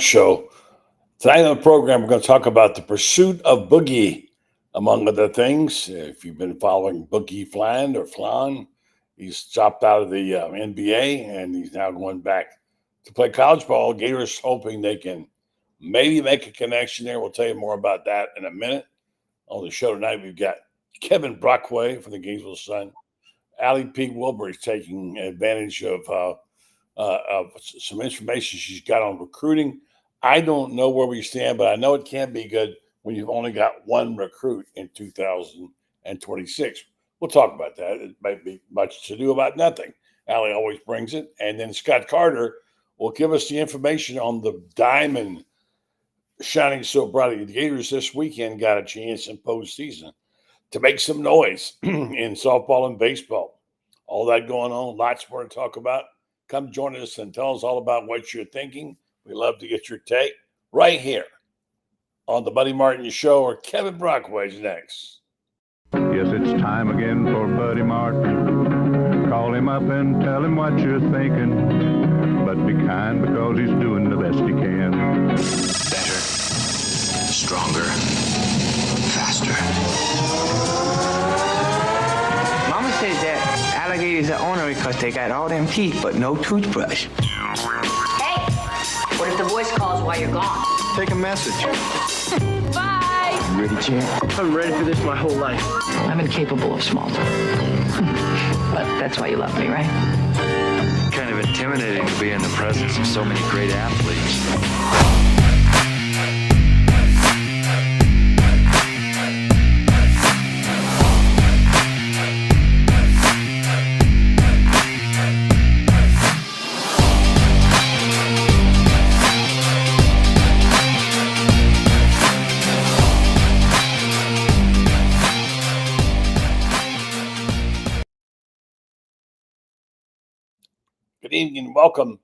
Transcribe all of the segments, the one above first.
Show. Tonight on the program, we're going to talk about the pursuit of Boogie, among other things. If you've been following Boogie Flan, he's dropped out of the NBA, and he's now going back to play college ball. Gators hoping they can maybe make a connection there. We'll tell you more about that in a minute. On the show tonight, we've got Kevin Brockway from the Gainesville Sun. Allie P. Wilbur is taking advantage of some information she's got on recruiting. I don't know where we stand, but I know it can be good when you've only got one recruit in 2026. We'll talk about that. It might be much to do about nothing. Allie always brings it. And then Scott Carter will give us the information on the diamond shining so brightly. The Gators this weekend got a chance in postseason to make some noise in softball and baseball. All that going on, lots more to talk about. Come join us and tell us all about what you're thinking. We love to get your take right here on the Buddy Martin Show, or Kevin Brockway's next. Yes, it's time again for Buddy Martin. Call him up and tell him what you're thinking. But be kind, because he's doing the best he can. Better, stronger, faster. Mama says that alligators are ornery because they got all them teeth but no toothbrush. What if the voice calls while you're gone? Take a message. Bye! You ready, champ? I'm ready for this my whole life. I'm incapable of small talk. But that's why you love me, right? Kind of intimidating to be in the presence of so many great athletes. Good evening and welcome.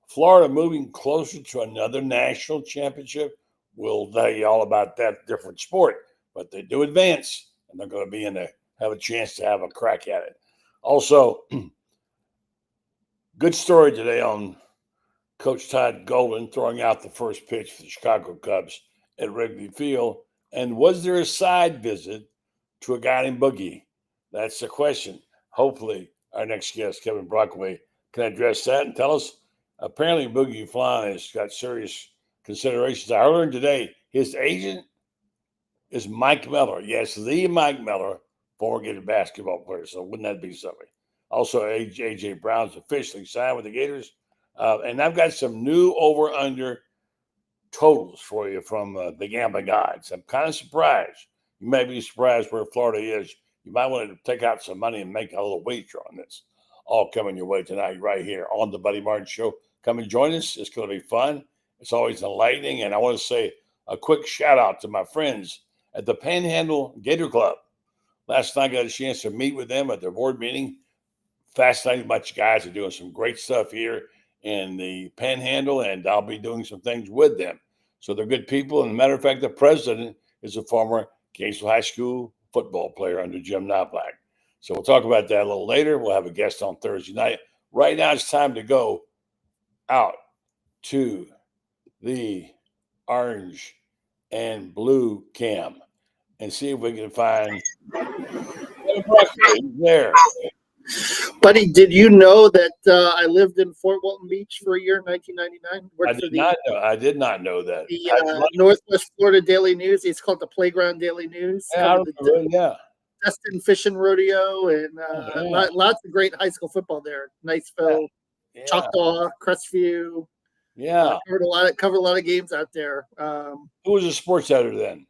Florida moving closer to another national championship. We'll tell you all about that different sport, but they do advance, and they're going to be have a chance to have a crack at it. Also, good story today on Coach Todd Golden throwing out the first pitch for the Chicago Cubs at Wrigley Field. And was there a side visit to a guy named Boogie? That's the question. Hopefully, our next guest, Kevin Brockway, can address that and tell us. Apparently, Boogie Flan has got serious considerations. I learned today his agent is Mike Miller. Yes, the Mike Miller, former Gator basketball player. So wouldn't that be something? Also, A.J. Brown's officially signed with the Gators. And I've got some new over-under totals for you from the Gambling Gods. I'm kind of surprised. You may be surprised where Florida is. You might want to take out some money and make a little wager on this. All coming your way tonight right here on the Buddy Martin Show. Come and join us. It's going to be fun. It's always enlightening. And I want to say a quick shout out to my friends at the Panhandle Gator Club. Last night I got a chance to meet with them at their board meeting. Fascinating bunch of guys are doing some great stuff here in the Panhandle, and I'll be doing some things with them. So they're good people. And as a matter of fact, the president is a former Gainesville High School football player under Jim Knoblack. So we'll talk about that a little later. We'll have a guest on Thursday night. Right now, it's time to go out to the orange and blue cam and see if we can find there. Buddy, did you know that I lived in Fort Walton Beach for a year in 1999? I did not know that. The Northwest Florida Daily News. It's called the Playground Daily News. Yeah, I remember, yeah. Destin Fishing Rodeo and lots of great high school football there. Niceville, Choctaw, Crestview. Yeah, covered a lot of games out there. Who was a sports editor then?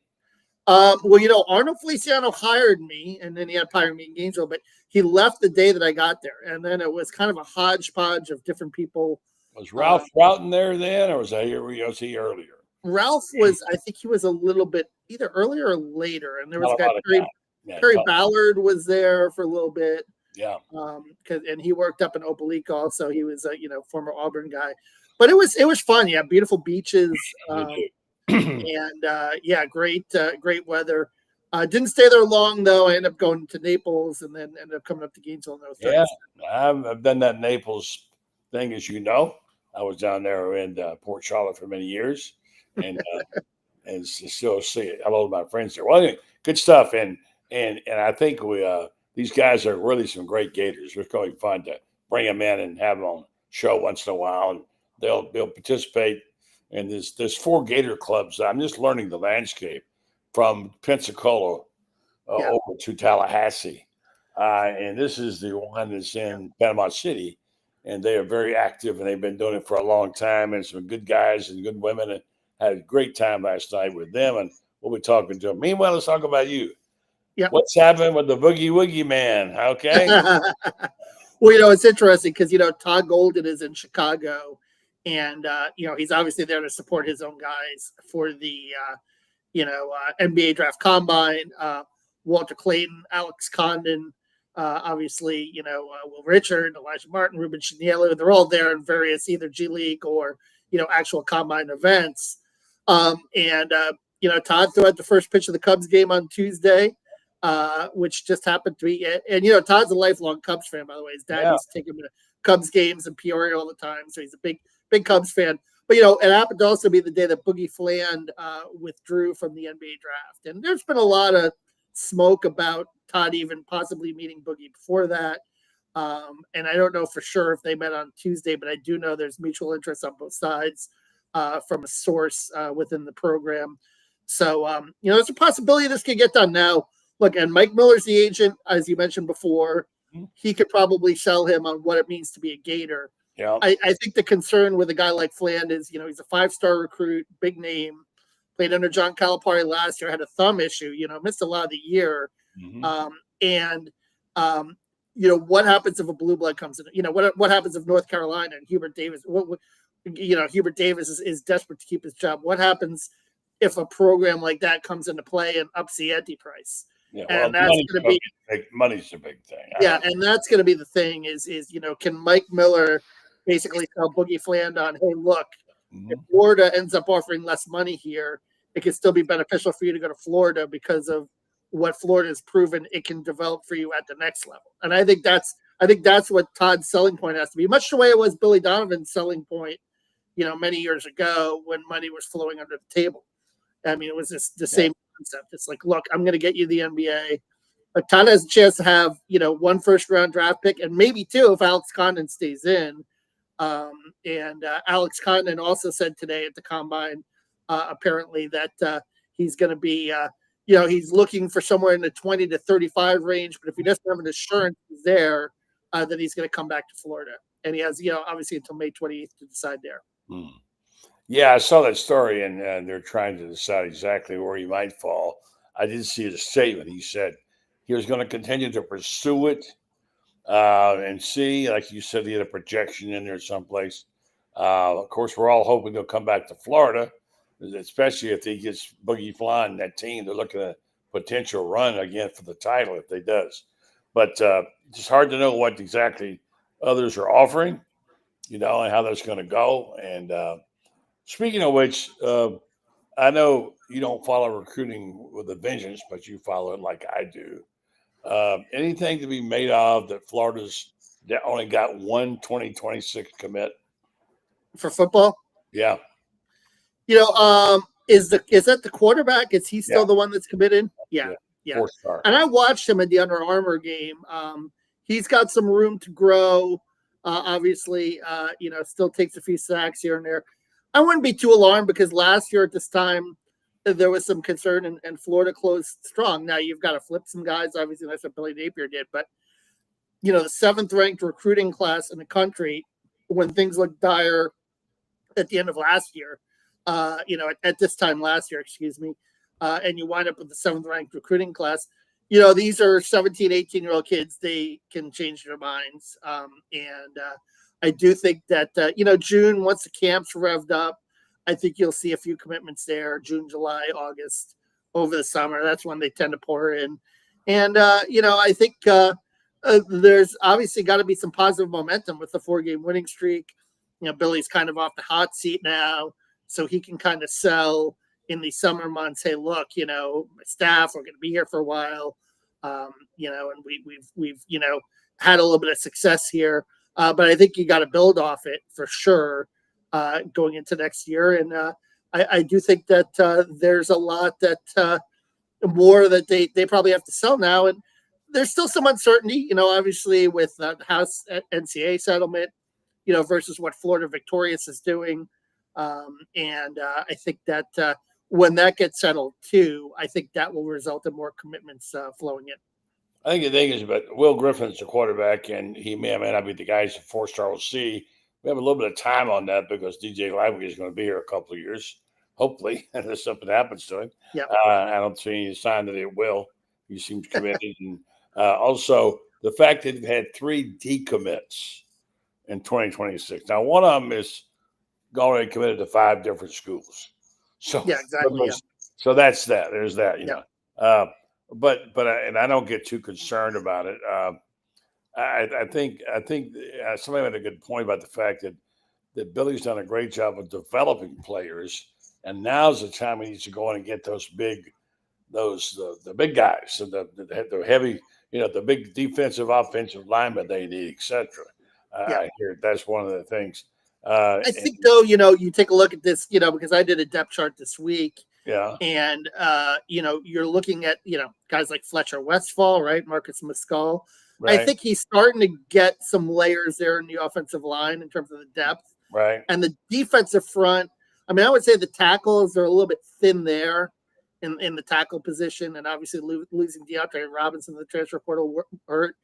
Well, Arnold Feliciano hired me, and then he had hired me in Gainesville, but he left the day that I got there, and then it was kind of a hodgepodge of different people. Was Ralph Broughton there then, or was he earlier? Ralph was, I think he was a little bit either earlier or later, and there was a guy. Terry Ballard was there for a little bit. Yeah. And he worked up in Opelika also. He was a former Auburn guy. But it was fun. Yeah, beautiful beaches. Great weather. Didn't stay there long though. I ended up going to Naples and then ended up coming up to Gainesville. Yeah, I've done that Naples thing, as you know. I was down there in Port Charlotte for many years, and still see it. I love my friends there. Well, anyway, good stuff, and I think we these guys are really some great Gators. It's going to be fun to bring them in and have them on show once in a while, and they'll participate. And there's 4 Gator clubs. I'm just learning the landscape from Pensacola over to Tallahassee, and this is the one that's in Panama City, and they are very active, and they've been doing it for a long time. And some good guys and good women, and had a great time last night with them, and we'll be talking to them. Meanwhile, let's talk about you. Yeah. What's happening with the Boogie Woogie Man? Okay. Well, it's interesting because, Todd Golden is in Chicago, and, he's obviously there to support his own guys for the, NBA draft combine. Walter Clayton, Alex Condon, obviously, Will Richard, Elijah Martin, Ruben Chiniello, they're all there in various either G League or, actual combine events. Todd threw out the first pitch of the Cubs game on Tuesday, which just happened to be, and Todd's a lifelong Cubs fan, by the way. His dad used to take him to Cubs games in Peoria all the time, so he's a big Cubs fan. But it happened to also be the day that Boogie Fland withdrew from the NBA draft, and there's been a lot of smoke about Todd even possibly meeting Boogie before that. And I don't know for sure if they met on Tuesday, but I do know there's mutual interest on both sides from a source within the program. So, there's a possibility this could get done now. Look, and Mike Miller's the agent, as you mentioned before. He could probably sell him on what it means to be a Gator. Yeah. I think the concern with a guy like Fland is, he's a 5-star recruit, big name, played under John Calipari last year, had a thumb issue, missed a lot of the year. What happens if a blue blood comes in? What happens if North Carolina and Hubert Davis, Hubert Davis is desperate to keep his job? What happens if a program like that comes into play and ups the ante price? Yeah, and that's going to be money's a big thing. And that's going to be the thing is can Mike Miller basically tell Boogie Fland on, hey, look, if Florida ends up offering less money here, it can still be beneficial for you to go to Florida because of what Florida has proven it can develop for you at the next level. And I think that's what Todd's selling point has to be, much the way it was Billy Donovan's selling point, many years ago when money was flowing under the table. I mean, it was the same concept. It's like, look, I'm going to get you the NBA. But Todd has a chance to have, 1 first-round draft pick and maybe 2 if Alex Condon stays in. Alex Condon also said today at the Combine, apparently that he's going to be, he's looking for somewhere in the 20 to 35 range. But if he doesn't have an assurance there, then he's going to come back to Florida. And he has, obviously until May 28th to decide there. Yeah, I saw that story, and they're trying to decide exactly where he might fall. I did see his statement. He said he was going to continue to pursue it and see, like you said, he had a projection in there someplace. Of course, we're all hoping he'll come back to Florida, especially if he gets Boogie Fland and that team. They're looking at a potential run again for the title if they does. But it's hard to know what exactly others are offering, and how that's going to go. And speaking of which, I know you don't follow recruiting with a vengeance, but you follow it like I do. Anything to be made of that Florida's only got one 2026 commit for football? Yeah. Is that the quarterback? Is he still the one that's committed? Yeah. 4-star. And I watched him in the Under Armour game. He's got some room to grow. Obviously, still takes a few sacks here and there. I wouldn't be too alarmed because last year at this time, there was some concern and Florida closed strong. Now you've got to flip some guys. Obviously, that's what Billy Napier did. But, the 7th ranked recruiting class in the country, when things looked dire at the end of last year, at this time last year, and you wind up with the 7th ranked recruiting class, these are 17, 18-year-old kids. They can change their minds. I do think that, June, once the camps revved up, I think you'll see a few commitments there, June, July, August, over the summer. That's when they tend to pour in. And, I think there's obviously got to be some positive momentum with the 4-game winning streak. Billy's kind of off the hot seat now, so he can kind of sell in the summer months, hey, look, my staff, we're going to be here for a while, and we've had a little bit of success here. But I think you got to build off it for sure. going into next year. And I do think that there's a lot that more that they probably have to sell now. And there's still some uncertainty, obviously with the House NCAA settlement, versus what Florida Victorious is doing. And I think that when that gets settled too, I think that will result in more commitments flowing in. I think the thing is, but Will Griffin's the quarterback, and he may or may not be the guy who's a 4-star OC. We have a little bit of time on that because DJ Lively is going to be here a couple of years, hopefully, unless something happens to him. Yep. I don't see any sign that it will. He seems committed. And also, the fact that they've had 3 decommits in 2026. Now, one of them is already committed to 5 different schools. So, yeah, exactly. So that's that. There's that, you know. But and I don't get too concerned about it. I think somebody made a good point about the fact that Billy's done a great job of developing players, and now's the time he needs to go in and get those big, the big guys, and the heavy, the big defensive, offensive linemen they need, etc. I hear that's one of the things. I think though, you take a look at this, because I did a depth chart this week. Yeah. And, you're looking at, guys like Fletcher Westfall, right? Marcus Mescal. Right. I think he's starting to get some layers there in the offensive line in terms of the depth. Right. And the defensive front, I mean, I would say the tackles are a little bit thin there in the tackle position. And obviously losing DeAndre Robinson, the transfer portal hurt.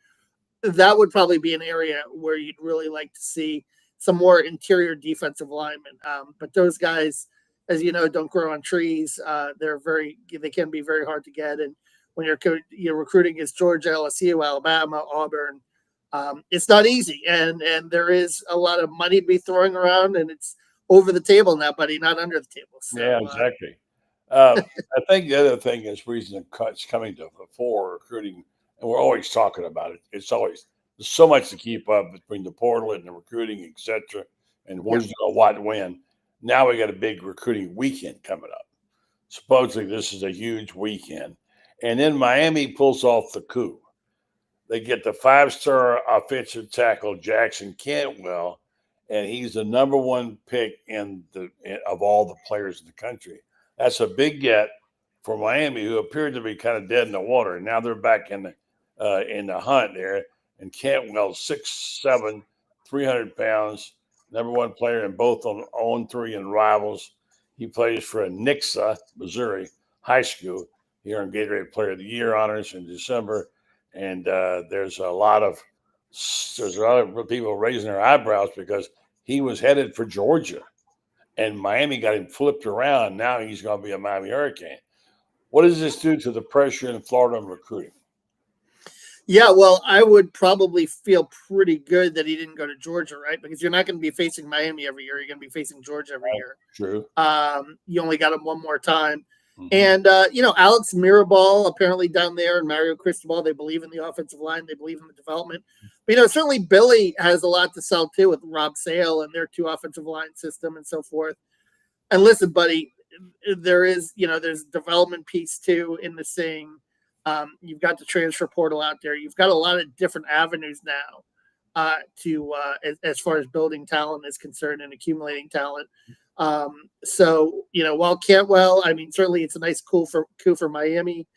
That would probably be an area where you'd really like to see some more interior defensive linemen. But those guys, as you know, don't grow on trees. They can be very hard to get. And when you're recruiting against Georgia, LSU, Alabama, Auburn, it's not easy. And there is a lot of money to be throwing around, and it's over the table now, buddy, not under the table. So, yeah, exactly. I think the other thing is reason the cuts coming to the fore recruiting, and we're always talking about it. There's so much to keep up between the portal and the recruiting, etc. And who's going to what when. Now we got a big recruiting weekend coming up. Supposedly this is a huge weekend. And then Miami pulls off the coup. They get the 5-star offensive tackle, Jackson Cantwell, and he's the number 1 pick of all the players in the country. That's a big get for Miami, who appeared to be kind of dead in the water. And now they're back in the hunt there. And Cantwell's 6'7", 300 pounds, number 1 player in both on 0-3 and rivals. He plays for Nixa, Missouri High School. He earned Gatorade Player of the Year honors in December. And there's a lot of people raising their eyebrows because he was headed for Georgia. And Miami got him flipped around. Now he's going to be a Miami Hurricane. What does this do to the pressure in Florida and recruiting? Yeah, well, I would probably feel pretty good that he didn't go to Georgia, right? Because you're not going to be facing Miami every year. You're going to be facing Georgia every year. True. You only got him one more time. Mm-hmm. And, Alex Mirabal, apparently down there, and Mario Cristobal, they believe in the offensive line. They believe in the development. But, certainly Billy has a lot to sell, too, with Rob Sale and their 2 offensive line system and so forth. And listen, buddy, there is, there's a development piece, too, in this thing. You've got the transfer portal out there. You've got a lot of different avenues now as far as building talent is concerned and accumulating talent. So, while Cantwell, I mean, certainly it's a nice coup for Miami.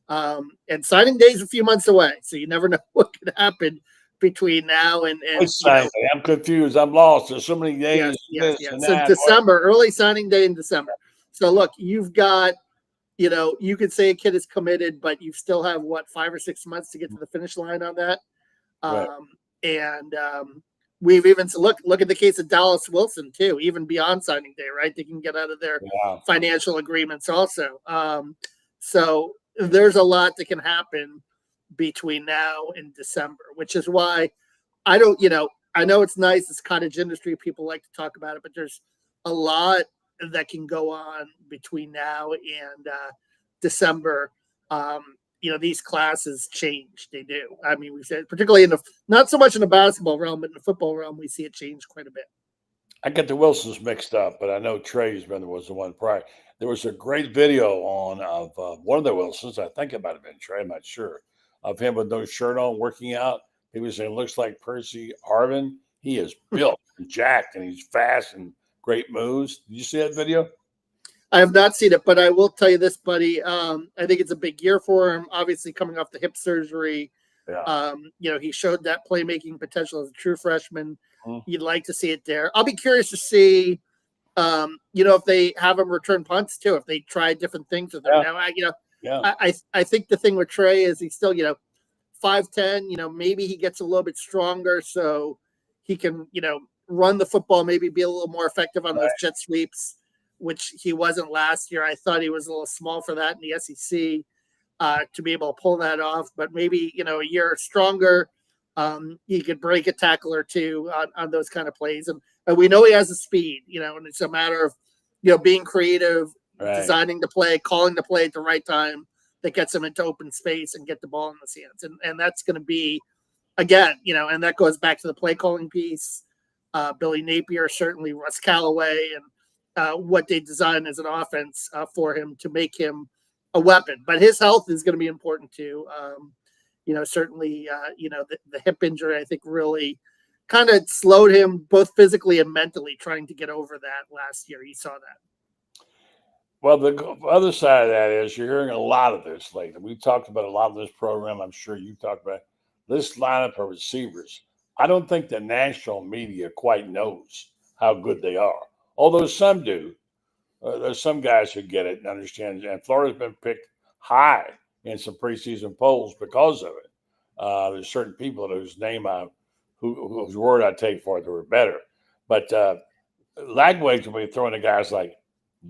And signing day is a few months away. So you never know what could happen between now and I'm confused. I'm lost. There's so many days. Yes. So December, early signing day in December. So look, you've got, you could say a kid is committed, but you still have 5 or 6 months to get to the finish line on that. Right. And we've even look at the case of Dallas Wilson too, even beyond signing day, right? They can get out of their financial agreements also. So there's a lot that can happen between now and December, which is why I don't, I know it's nice, it's cottage industry, people like to talk about it, but there's a lot that can go on between now and December. These classes change. They do. I mean, we said particularly not so much in the basketball realm, but in the football realm, we see it change quite a bit. I get the Wilsons mixed up, but I know Trey's brother was the one prior. There was a great video of one of the Wilsons. I think it might have been Trey. I'm not sure, of him with no shirt on working out. He was saying, looks like Percy Harvin. He is built and jacked, and he's fast and great moves. Did you see that video? I have not seen it, but I will tell you this, buddy. I think it's a big year for him. Obviously, coming off the hip surgery, Yeah. he showed that playmaking potential as a true freshman. Mhm. You'd like to see it there. I'll be curious to see, if they have him return punts too, if they try different things with him. Yeah. Now, Yeah. I think the thing with Trey is he's still, 5'10", maybe he gets a little bit stronger so he can, run the football, maybe be a little more effective on those jet sweeps, which he wasn't last year. I thought he was a little small for that in the SEC to be able to pull that off, but maybe, a year stronger. He could break a tackle or two on those kind of plays. And we know he has the speed, and it's a matter of, being creative, Right. designing the play, calling the play at the right time that gets him into open space and get the ball in his hands. And that's going to be, again, and that goes back to the play calling piece. Billy Napier, certainly Russ Callaway, and what they designed as an offense for him to make him a weapon. But his health is going to be important too. Certainly, the hip injury, I think, really kind of slowed him both physically and mentally trying to get over that last year. You saw that. Well, the other side of that is you're hearing a lot of this lately. We've talked about a lot of this program. I'm sure you've talked about this lineup of receivers. I don't think the national media quite knows how good they are, although some do. There's some guys who get it and understand. And Florida's been picked high in some preseason polls because of it. There's certain people whose name whose word I take for it that were better. But Lagway's will be throwing to guys like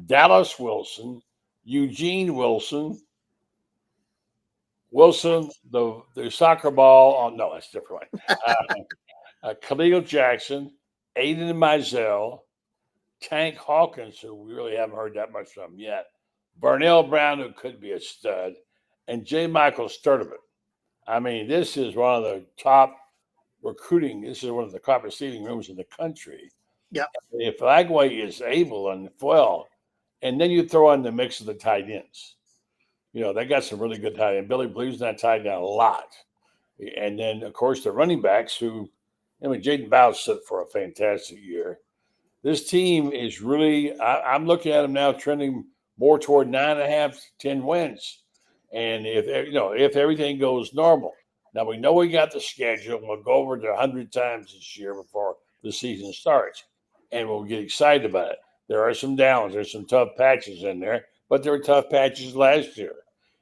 Dallas Wilson, Eugene Wilson, the soccer ball. Oh, no, that's a different one. Khalil Jackson, Aiden Mizell, Tank Hawkins, who we really haven't heard that much from yet, Burnell Brown, who could be a stud, and J. Michael Sturdivant. I mean, this is one of the top recruiting. This is one of the top receiving rooms in the country. Yeah. If Lagway is able and well, and then you throw in the mix of the tight ends. They got some really good tight ends. Billy believes in that tight end a lot. And then, of course, the running backs Jaden Bowles set for a fantastic year. This team is really, I'm looking at them now trending more toward 9.5, 10 wins. And if everything goes normal. Now, we know we got the schedule. We'll go over it 100 times this year before the season starts. And we'll get excited about it. There are some downs. There's some tough patches in there, but there were tough patches last year.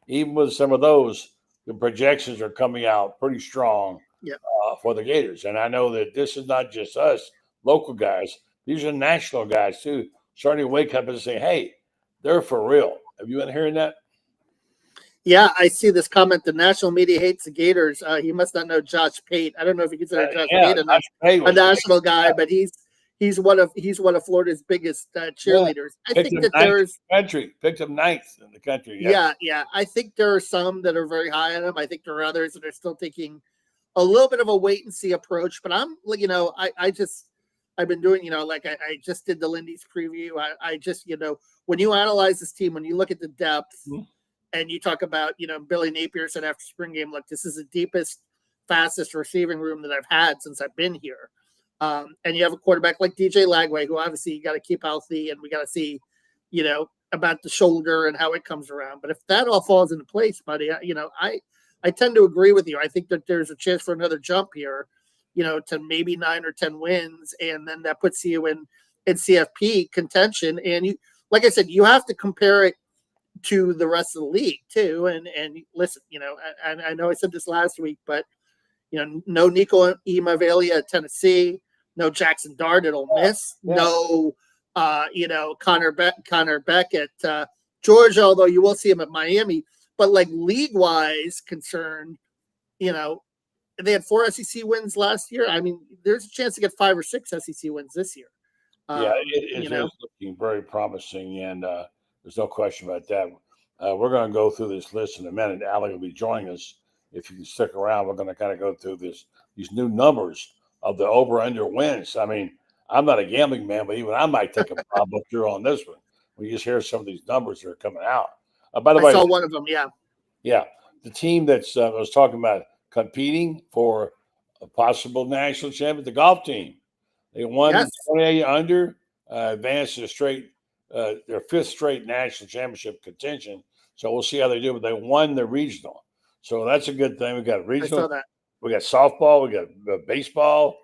Even with some of those, the projections are coming out pretty strong for the Gators. And I know that this is not just us, local guys. These are national guys, too, starting to wake up and say, hey, they're for real. Have you been hearing that? Yeah, I see this comment. The national media hates the Gators. He must not know Josh Pate. I don't know if you consider Josh Pate a national guy, but he's one of Florida's biggest cheerleaders. I think that there's picked him ninth in the country. Yeah. I think there are some that are very high on him. I think there are others that are still taking a little bit of a wait and see approach. But I've been doing, I just did the Lindy's preview. I just, when you analyze this team, when you look at the depth and you talk about, Billy Napier said after spring game, look, this is the deepest, fastest receiving room that I've had since I've been here. And you have a quarterback like DJ Lagway, who obviously you got to keep healthy, and we got to see, about the shoulder and how it comes around. But if that all falls into place, buddy, I tend to agree with you. I think that there's a chance for another jump here, to maybe 9 or 10 wins, and then that puts you in CFP contention. And you, like I said, you have to compare it to the rest of the league too. And listen, I know I said this last week, but no Nico Imavalia at Tennessee, no Jackson Dart at Ole Miss, no Connor Beck at Georgia, although you will see him at Miami. But like league wise concerned, they had 4 SEC wins last year. I mean, there's a chance to get 5 or 6 SEC wins this year. It is looking very promising, and there's no question about that. We're going to go through this list in a minute. Alec will be joining us. If you can stick around, we're going to kind of go through these new numbers of the over-under wins. I mean, I'm not a gambling man, but even I might take a Bob Booker on this one. We just hear some of these numbers that are coming out. By the way, I saw one of them, Yeah, the team that's I was talking about competing for a possible national champion, the golf team. They won 20 under advanced to their fifth straight national championship contention. So we'll see how they do. But they won the regional, so that's a good thing. We got I regional. saw that. We got softball. We got baseball.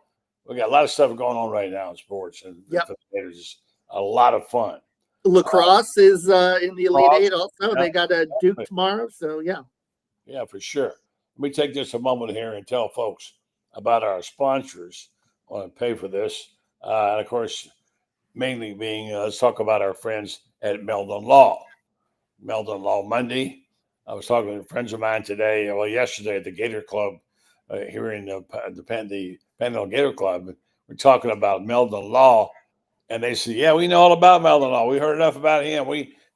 We got a lot of stuff going on right now in sports, and Yep. it's a lot of fun. Lacrosse is in the Elite Eight also. Yeah. They got a Duke tomorrow, so yeah. Yeah, for sure. Let me take just a moment here and tell folks about our sponsors. I want to pay for this, and of course, mainly being let's talk about our friends at Meldon Law. Meldon Law Monday. I was talking to friends of mine today, yesterday at the Gator Club here in the Panhandle Gator Club. We're talking about Meldon Law, and they said, "Yeah, we know all about Meldon Law. We heard enough about him.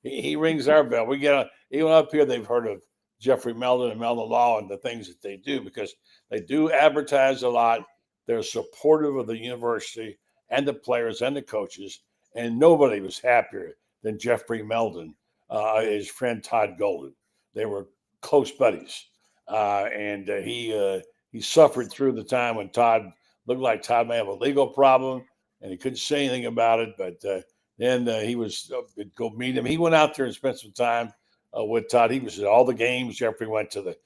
He rings our bell. We get even up here. They've heard of Jeffrey Meldon and Meldon Law and the things that they do because they do advertise a lot. They're supportive of the university and the players and the coaches, and nobody was happier than Jeffrey Meldon, his friend Todd Golden. They were close buddies, and he suffered through the time when Todd looked like Todd may have a legal problem, and he couldn't say anything about it. But then he was go meet him. He went out there and spent some time with Todd. He was at all the games. Jeffrey went to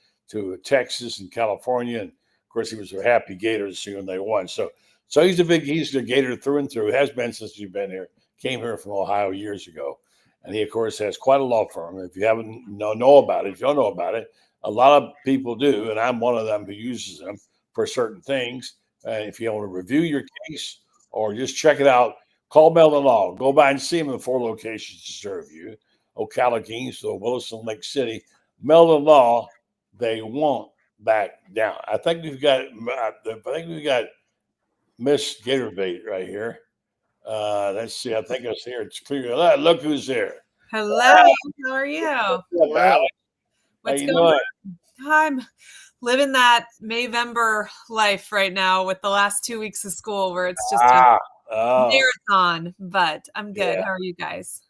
Texas and California, and of course he was a happy Gator to see when they won. So he's a Gator through and through. Has been since he's been here. Came here from Ohio years ago. And he, of course, has quite a law firm. If you haven't know about it, if you don't know about it, a lot of people do, and I'm one of them who uses them for certain things. And if you want to review your case or just check it out, call Meldon Law. Go by and see them in 4 locations to serve you: Ocala, Gainesville, Williston, Lake City. Meldon Law, they won't back down. I think we've got Miss Gatorbait right here. Let's see. I think it's here. It's clear. Look who's here. Hello. How are you? Wow. What's going on? I'm living that Mayvember life right now with the last 2 weeks of school where it's just a marathon, but I'm good. Yeah. How are you guys?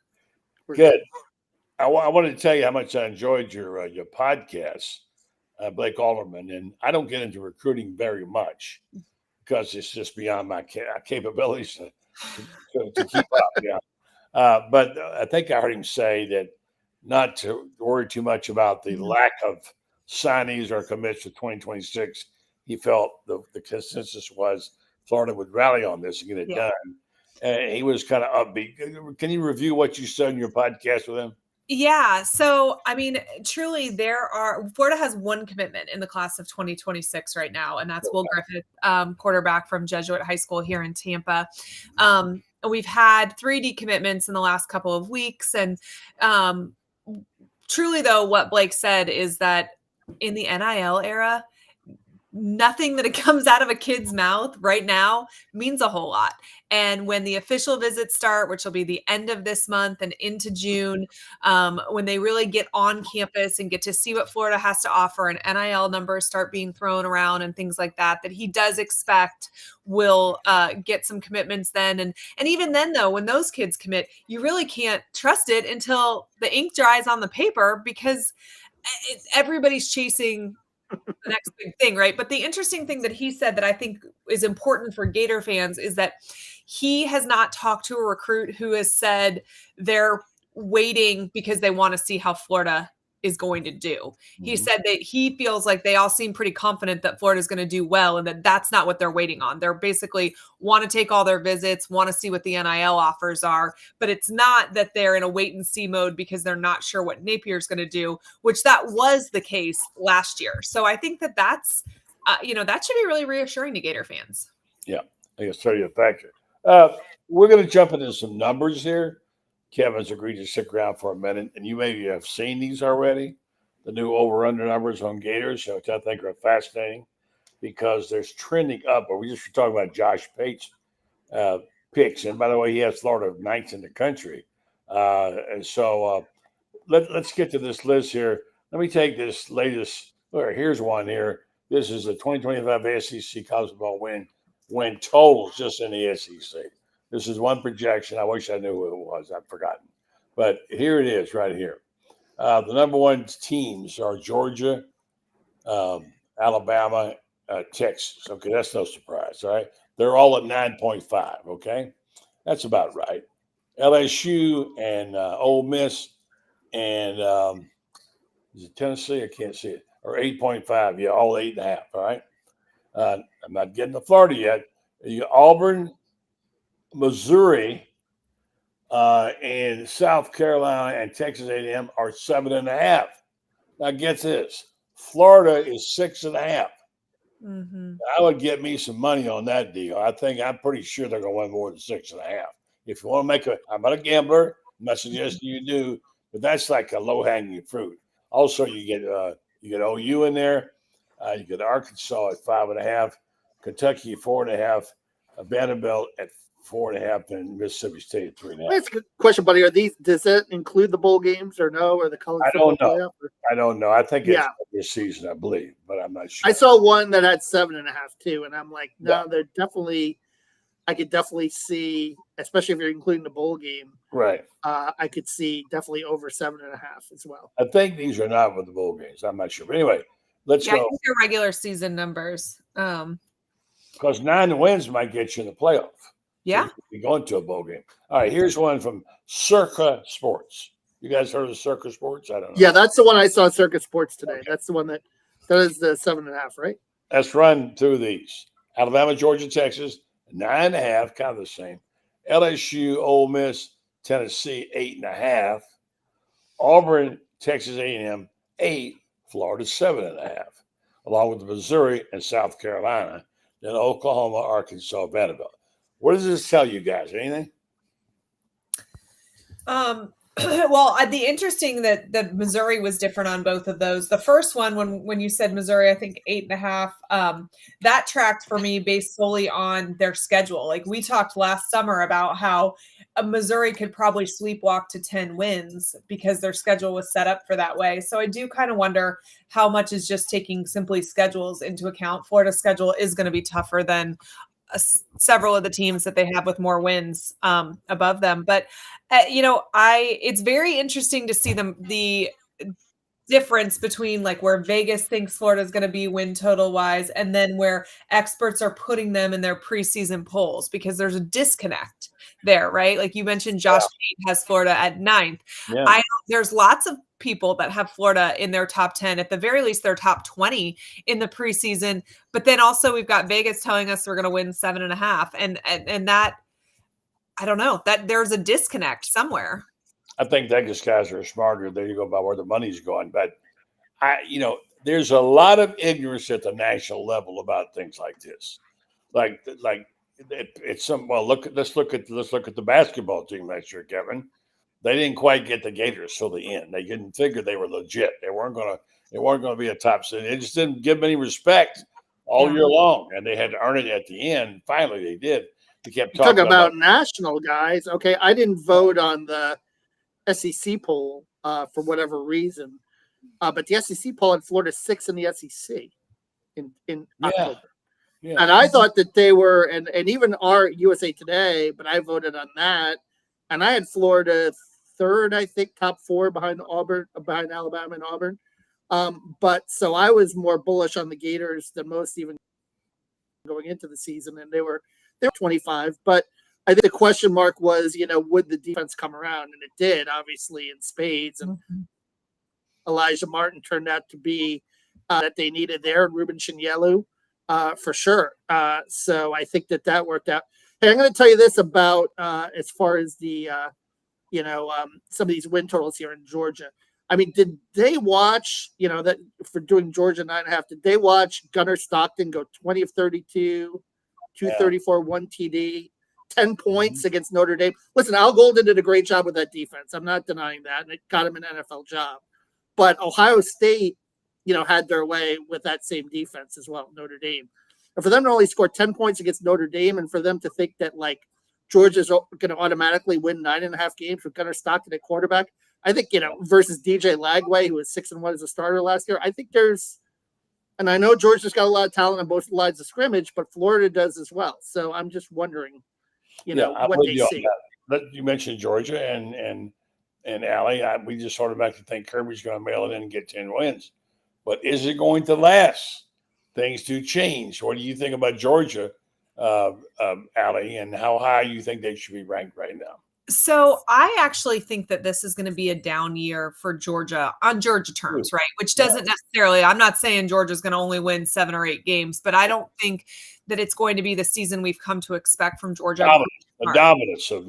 Good. I wanted to tell you how much I enjoyed your podcast, Blake Alderman, and I don't get into recruiting very much because it's just beyond my capabilities to keep up. Yeah. But I think I heard him say that not to worry too much about the lack of signees or commits for 2026. He felt the consensus was Florida would rally on this and get it done. And he was kind of upbeat. Can you review what you said in your podcast with him? Yeah. So, I mean, truly, Florida has one commitment in the class of 2026 right now, and that's Will Griffith, quarterback from Jesuit High School here in Tampa. We've had 3 decommitments in the last couple of weeks. And truly, though, what Blake said is that in the NIL era, nothing that comes out of a kid's mouth right now means a whole lot. And when the official visits start, which will be the end of this month and into June, when they really get on campus and get to see what Florida has to offer and NIL numbers start being thrown around and things like that, that he does expect will get some commitments then. And even then, though, when those kids commit, you really can't trust it until the ink dries on the paper because everybody's chasing the next big thing, right? But the interesting thing that he said that I think is important for Gator fans is that he has not talked to a recruit who has said they're waiting because they want to see how Florida is going to do. Mm-hmm. He said that he feels like they all seem pretty confident that Florida is going to do well and that that's not what they're waiting on. They're basically want to take all their visits, want to see what the NIL offers are, but it's not that they're in a wait and see mode because they're not sure what Napier's going to do, which that was the case last year. So I think that that's, that should be really reassuring to Gator fans. Yeah, I think it's certainly a factor. We're going to jump into some numbers here. Kevin's agreed to stick around for a minute, and you maybe have seen these already, the new over-under numbers on Gators, which I think are fascinating because there's trending up. But we just were talking about Josh Pate's picks, and by the way, he has Florida 9th in the country. And so let's get to this list here. Let me take this latest. Here's one here. This is the 2025 SEC college football win totals just in the SEC. This is one projection. I wish I knew who it was. I've forgotten. But here it is right here. The number 1 teams are Georgia, Alabama, Texas. Okay, that's no surprise, all right? They're all at 9.5, okay? That's about right. LSU and Ole Miss and is it Tennessee? I can't see it. Or 8.5. Yeah, all 8.5. All right. I'm not getting to Florida yet. Auburn, Missouri, and South Carolina and Texas A&M are 7.5. Now get this: Florida is 6.5. Mm-hmm. I would get me some money on that deal. I'm pretty sure they're going to win more than 6.5. If you want to I'm not a gambler. I'm not suggesting you do, but that's like a low hanging fruit. Also, you get OU in there. You get Arkansas at 5.5, Kentucky 4.5, Vanderbilt at 4.5, and Mississippi State at 3.5. That's a good question, buddy. Does that include the bowl games or no, or the college football playoff? I don't know. I think it's this season, I believe, but I'm not sure. I saw one that had 7.5 too, and I'm like, no, they're definitely. I could definitely see, especially if you're including the bowl game. Right. I could see definitely over 7.5 as well. I think these are not with the bowl games. I'm not sure. But anyway, let's go. I think they're regular season numbers. Because 9 wins might get you in the playoff. Yeah. So you go into a bowl game. All right, here's one from Circa Sports. You guys heard of Circa Sports? I don't know. Yeah, that's the one I saw at Circa Sports today. Okay. That's the one that is the 7.5, right? Let's run through these. Alabama, Georgia, Texas, 9.5, kind of the same. LSU, Ole Miss, Tennessee, 8.5. Auburn, Texas A&M, 8. Florida, 7.5. Along with Missouri and South Carolina. Then Oklahoma, Arkansas, Vanderbilt. What does this tell you guys? Anything? Well, the interesting that Missouri was different on both of those. The first one, when you said Missouri, I think 8.5, that tracked for me based solely on their schedule. Like we talked last summer about how Missouri could probably sleepwalk to 10 wins because their schedule was set up for that way. So I do kind of wonder how much is just taking simply schedules into account. Florida's schedule is going to be tougher than several of the teams that they have with more wins above them. But, it's very interesting to see the difference between like where Vegas thinks Florida is going to be win total wise and then where experts are putting them in their preseason polls, because there's a disconnect there, right? Like you mentioned, Josh Payne has Florida at 9th. Yeah. There's lots of people that have Florida in their top 10, at the very least their top 20 in the preseason. But then also we've got Vegas telling us we're going to win 7.5. And that, I don't know, that there's a disconnect somewhere. I think Vegas guys are smarter. There you go about where the money's going. But there's a lot of ignorance at the national level about things like this. Let's look at the basketball team last year, Kevin. They didn't quite get the Gators till the end. They didn't figure they were legit. They weren't gonna be a top city. They just didn't give them any respect all year long, and they had to earn it at the end. Finally, they did. They kept talking about national guys. Okay, I didn't vote on the SEC poll for whatever reason, but the SEC poll had Florida 6 in the SEC in October. Yeah. And I thought that they were, and even our USA Today, but I voted on that, and I had Florida 3rd, I think, top 4 behind Alabama and Auburn. But so I was more bullish on the Gators than most, even going into the season, and they were 25. But I think the question mark was, would the defense come around? And it did, obviously, in spades. And Elijah Martin turned out to be that they needed there, and Ruben Chinyelu, for sure. So I think that worked out. Hey, I'm going to tell you this about as far as the, some of these win totals here in Georgia. I mean, did they watch, that for doing Georgia 9.5, did they watch Gunnar Stockton go 20 of 32, 234, 1 TD? 10 points against Notre Dame. Listen, Al Golden did a great job with that defense. I'm not denying that, and it got him an NFL job. But Ohio State, had their way with that same defense as well, Notre Dame. And for them to only score 10 points against Notre Dame, and for them to think that Georgia's going to automatically win 9.5 games with Gunnar Stockton at quarterback, I think versus DJ Lagway, who was 6-1 as a starter last year. I think and I know Georgia's got a lot of talent on both lines of scrimmage, but Florida does as well. So I'm just wondering. What they see. You mentioned Georgia and Allie. We just automatically think Kirby's going to mail it in and get 10 wins. But is it going to last? Things do change. What do you think about Georgia Allie, and how high you think they should be ranked right now. So I actually think that this is going to be a down year for Georgia on Georgia terms, right? Which doesn't necessarily, I'm not saying Georgia's going to only win 7 or 8 games, but I don't think that it's going to be the season we've come to expect from Georgia. The dominance of,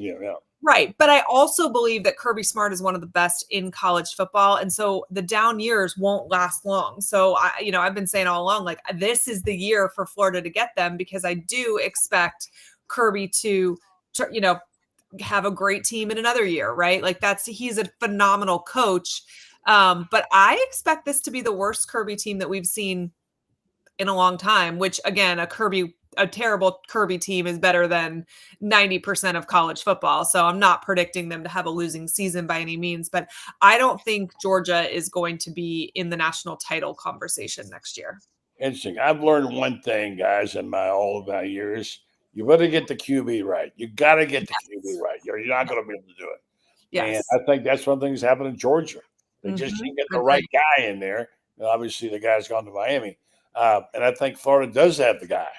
Right. But I also believe that Kirby Smart is one of the best in college football. And so the down years won't last long. So I've been saying all along, like, this is the year for Florida to get them, because I do expect Kirby to have a great team in another year, right? Like, he's a phenomenal coach. But I expect this to be the worst Kirby team that we've seen in a long time, which, again, a terrible Kirby team is better than 90% of college football. So I'm not predicting them to have a losing season by any means, but I don't think Georgia is going to be in the national title conversation next year. Interesting. I've learned one thing, guys, in all of my years. You better get the QB right. You got to get the QB right. You're not going to be able to do it. Yes. And I think that's one thing that's happened in Georgia. They just didn't get the right guy in there. Obviously, the guy's gone to Miami. And I think Florida does have the guy.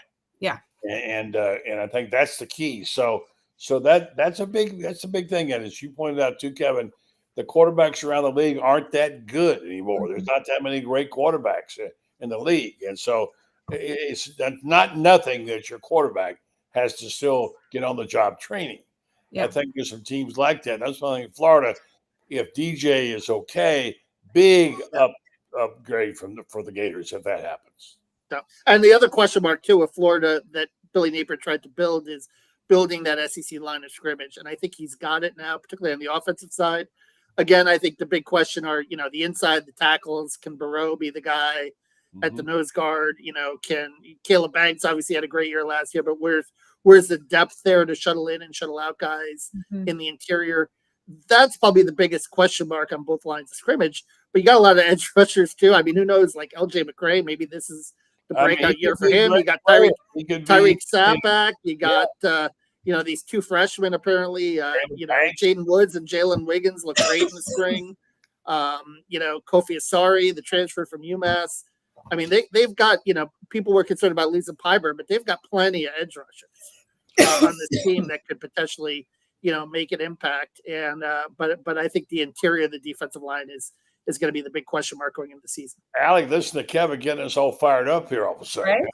Yeah. And I think that's the key. So that's a big thing. And as you pointed out too, Kevin, the quarterbacks around the league aren't that good anymore. There's not that many great quarterbacks in the league. And so it's not nothing that your quarterback has to still get on the job training. Yeah. I think there's some teams like that. That's why I think Florida, if DJ is okay, big upgrade for the Gators if that happens. And the other question mark too with Florida that Billy Napier tried to build is building that SEC line of scrimmage. And I think he's got it now, particularly on the offensive side. Again, I think the big question are, the inside, the tackles. Can Burrow be the guy at the nose guard? Can Caleb Banks obviously had a great year last year, but where's the depth there to shuttle in and shuttle out guys in the interior? That's probably the biggest question mark on both lines of scrimmage. But you got a lot of edge rushers too. I mean, who knows? Like LJ McCray, maybe this is the breakout year for him. You got Tyreek Sapp. You got these 2 freshmen apparently. Jaden Woods and Jalen Wiggins look great in the spring. Kofi Asari, the transfer from UMass. I mean, they've got people were concerned about losing Piper, but they've got plenty of edge rushers on this team that could potentially make an impact. And but I think the interior of the defensive line is going to be the big question mark going into the season. Alec, listen to Kevin getting us all fired up here all of a sudden. Right?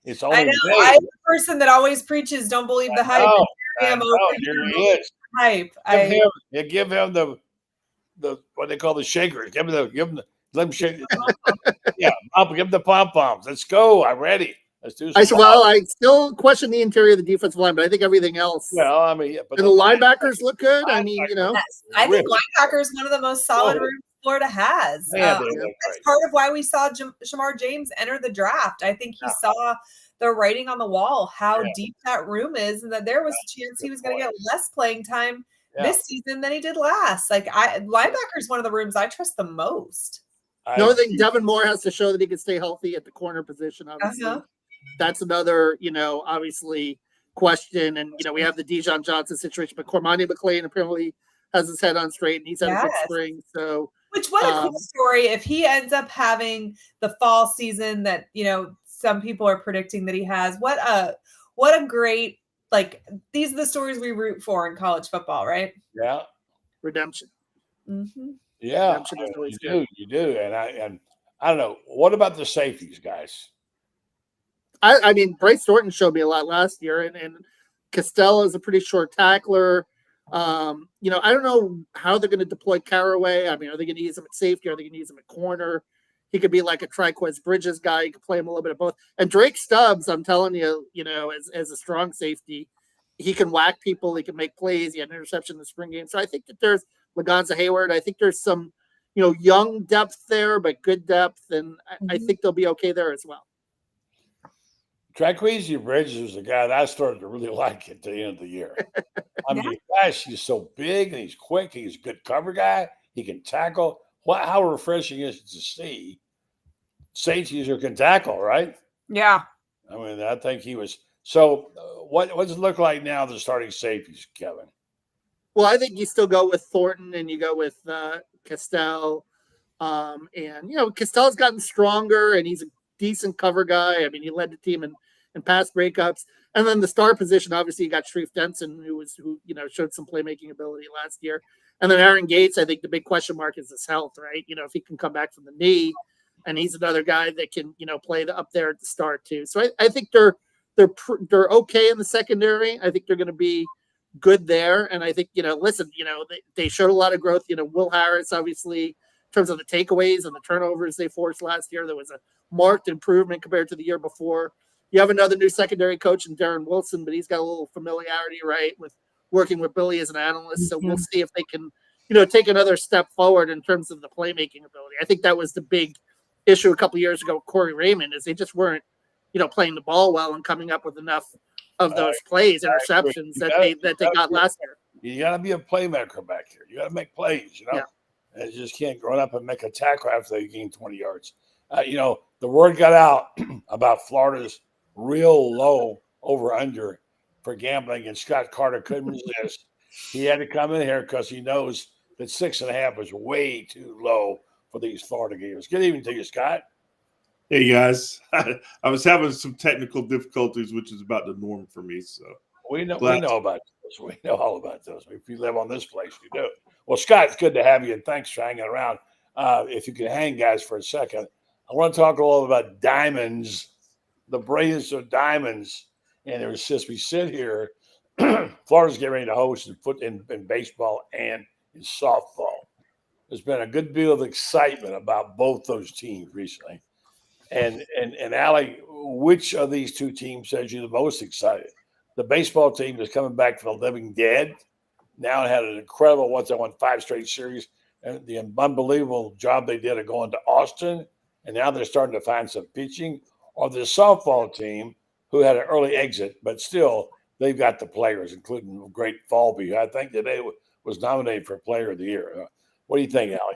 It's only I know. I'm the person that always preaches, don't believe the hype. Here he is. Hype. Give him the what they call the shakers. Give him let him shake. Give him the pom-poms. Let's go. I'm ready. Let's do some. I still question the interior of the defensive line, but I think everything else. Well, I mean, but the linebackers look good. I mean, Yes. I think linebacker is one of the most solid rooms Florida has. That's part of why we saw Shamar James enter the draft. I think he saw the writing on the wall, how deep that room is, and that there was a chance he was going to get less playing time this season than he did last. Like, linebacker is one of the rooms I trust the most. The only thing, Devin Moore has to show that he can stay healthy at the corner position. Obviously, that's another, obviously question. And we have the Dijon Johnson situation, but Cormani McClain apparently has his head on straight, and he's had a good spring. So, which what a cool story if he ends up having the fall season that some people are predicting that he has. What a great, like, these are the stories we root for in college football, right? Yeah, redemption. Mm-hmm. Yeah, you do, and I don't know. What about the safeties, guys? I mean, Bryce Thornton showed me a lot last year, and Costello is a pretty short tackler. I don't know how they're going to deploy Caraway. I mean, are they going to use him at safety? Are they going to use him at corner? He could be like a Triquez Bridges guy. You could play him a little bit of both. And Drake Stubbs, I'm telling you, as a strong safety, he can whack people. He can make plays. He had an interception in the spring game. So I think that there's Lagonza Hayward. I think there's some, young depth there, but good depth. And I think they'll be okay there as well. Triquez Bridges was the guy that I started to really like at the end of the year. I mean, gosh, he's so big and he's quick. He's a good cover guy. He can tackle. How refreshing is it to see safeties who can tackle, right? Yeah. I mean, I think he was. So what does it look like now, the starting safeties, Kevin? Well, I think you still go with Thornton and you go with Castell. And, Castell's gotten stronger and he's a decent cover guy. I mean, he led the team in and pass breakups. And then the star position, obviously, you got Sharif Denson, who showed some playmaking ability last year. And then Aaron Gates, I think the big question mark is his health, right? If he can come back from the knee, and he's another guy that can, play up there at the start too. So I think they're okay in the secondary. I think they're going to be good there. And I think, they showed a lot of growth. Will Harris, obviously, in terms of the takeaways and the turnovers they forced last year, there was a marked improvement compared to the year before. You have another new secondary coach in Darren Wilson, but he's got a little familiarity, right, with working with Billy as an analyst. So we'll see if they can, take another step forward in terms of the playmaking ability. I think that was the big issue a couple of years ago with Corey Raymond, is they just weren't, playing the ball well and coming up with enough of those plays, interceptions that they got last year. You got to be a playmaker back here. You got to make plays, Yeah. And you just can't run up and make a tackle after you gain 20 yards. The word got out about Florida's real low over-under for gambling, and Scott Carter couldn't resist. He had to come in here because he knows that 6.5 is way too low for these Florida Gators. Good evening to you, Scott. Hey, guys. I was having some technical difficulties, which is about the norm for me. So we know about those. We know all about those. If you live on this place, you do. Well, Scott, it's good to have you, and thanks for hanging around. If you can hang, guys, for a second, I want to talk a little about diamonds, the brilliance of diamonds. And there's since we sit here, Florida's getting ready to host in baseball and in softball. There's been a good deal of excitement about both those teams recently. And Allie, which of these two teams has you the most excited? The baseball team is coming back from the living dead. Now it had an incredible once they won 5 straight series, and the unbelievable job they did of going to Austin, and now they're starting to find some pitching. Or the softball team, who had an early exit, but still they've got the players, including great Falby. I think today was nominated for Player of the Year. What do you think, Allie?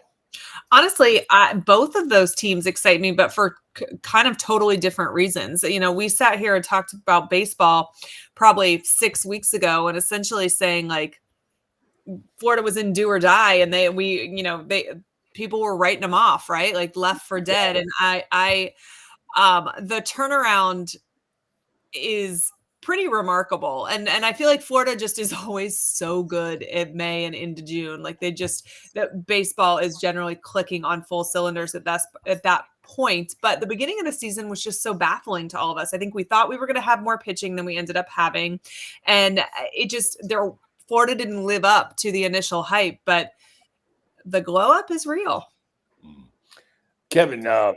Honestly, both of those teams excite me, but for kind of totally different reasons. We sat here and talked about baseball probably 6 weeks ago, and essentially saying like Florida was in do or die, and people were writing them off, right? Like left for dead. And the turnaround is pretty remarkable. And I feel like Florida just is always so good in May and into June. Like that baseball is generally clicking on full cylinders at that point. But the beginning of the season was just so baffling to all of us. I think we thought we were going to have more pitching than we ended up having. And Florida didn't live up to the initial hype, but the glow up is real. Kevin, I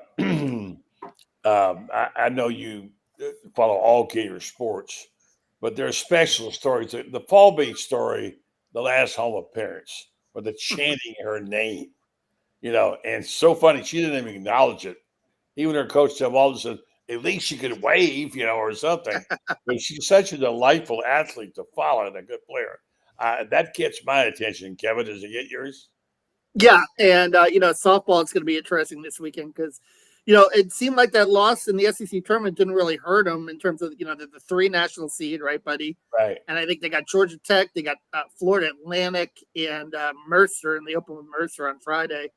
know you follow all Gator sports, but there are special stories. The Fall Beach story, the last home appearance, or the chanting her name, and so funny. She didn't even acknowledge it. Even her coach said, well, said, at least she could wave, or something. But she's such a delightful athlete to follow and a good player. That gets my attention, Kevin. Does it get yours? Yeah. And, softball, it's going to be interesting this weekend because, it seemed like that loss in the SEC tournament didn't really hurt them in terms of, the 3 national seed, right, buddy? Right. And I think they got Georgia Tech, they got Florida Atlantic, and Mercer, and they opened with Mercer on Friday.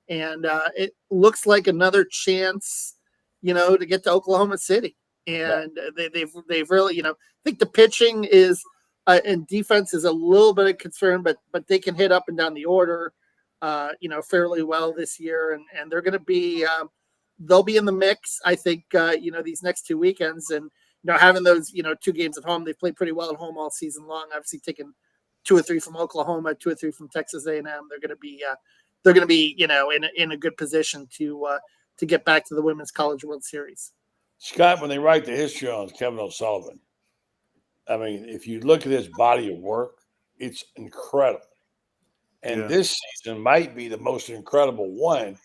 And it looks like another chance, to get to Oklahoma City. And they've really, I think the pitching is and defense is a little bit of concern, but they can hit up and down the order, fairly well this year. And they're going to be they'll be in the mix, I think, these next 2 weekends. And, having those, 2 games at home, they've played pretty well at home all season long. Obviously taking 2 or 3 from Oklahoma, 2 or 3 from Texas A&M. They're going to be, in a good position to get back to the Women's College World Series. Scott, when they write the history on Kevin O'Sullivan, I mean, if you look at his body of work, it's incredible. And this season might be the most incredible one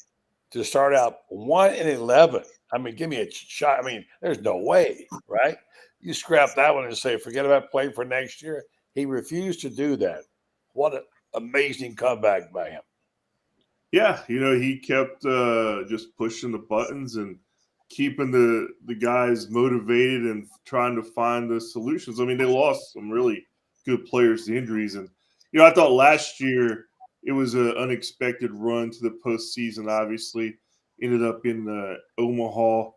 to start out 1-11. I mean, give me a shot. I mean, there's no way, right? You scrap that one and say, forget about playing for next year. He refused to do that. What an amazing comeback by him. Yeah, he kept just pushing the buttons and keeping the guys motivated and trying to find the solutions. I mean, they lost some really good players to injuries. And, I thought last year it was an unexpected run to the postseason, obviously. Ended up in Omaha.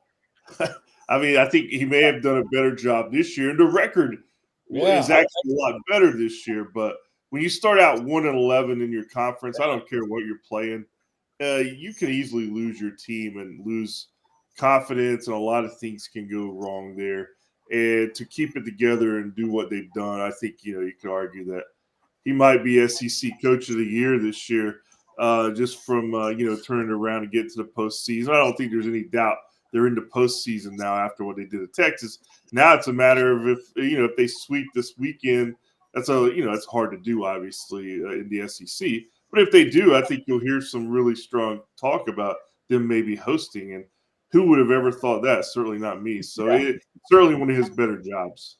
I mean, I think he may have done a better job this year, and the record is actually a lot better this year. But when you start out 1-11 in your conference, I don't care what you're playing, you can easily lose your team and lose confidence, and a lot of things can go wrong there. And to keep it together and do what they've done, I think you could argue that he might be SEC Coach of the Year this year, just from turning around and getting to the postseason. I don't think there's any doubt they're in the postseason now after what they did at Texas. Now it's a matter of if they sweep this weekend. It's hard to do, obviously, in the SEC. But if they do, I think you'll hear some really strong talk about them maybe hosting. And who would have ever thought that? Certainly not me. So it's certainly one of his better jobs.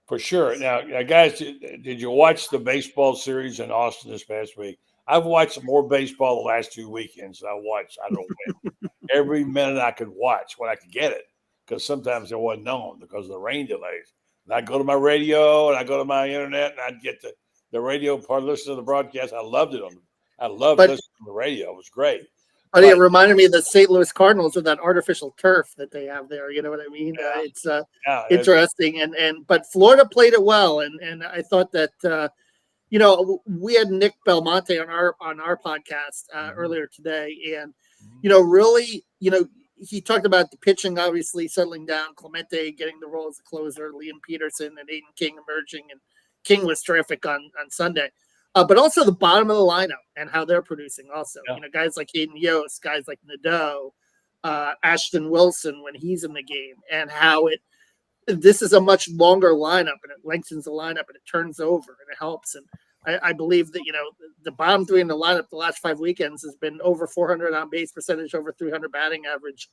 For sure. Now, guys, did you watch the baseball series in Austin this past week? I've watched more baseball the last 2 weekends than I watched. I don't know when. Every minute I could watch when I could get it, because sometimes it wasn't known because of the rain delays. And I go to my radio and I go to my internet and I'd get the radio part, listen to the broadcast. I loved it. I loved listening to the radio. It was great. But it reminded me of the St. Louis Cardinals with that artificial turf that they have there. You know what I mean? Yeah. It's interesting. But Florida played it well. And I thought that, we had Nick Belmonte on our podcast earlier today. And, really, he talked about the pitching, obviously settling down, Clemente getting the role as a closer, Liam Peterson and Aiden King emerging. And King was terrific on Sunday. But also the bottom of the lineup and how they're producing also. Yeah. Guys like Hayden Yost, guys like Nadeau, Ashton Wilson when he's in the game, and how this is a much longer lineup, and it lengthens the lineup, and it turns over, and it helps. And I believe that, the bottom three in the lineup the last 5 weekends has been over 400 on base percentage, over 300 batting average.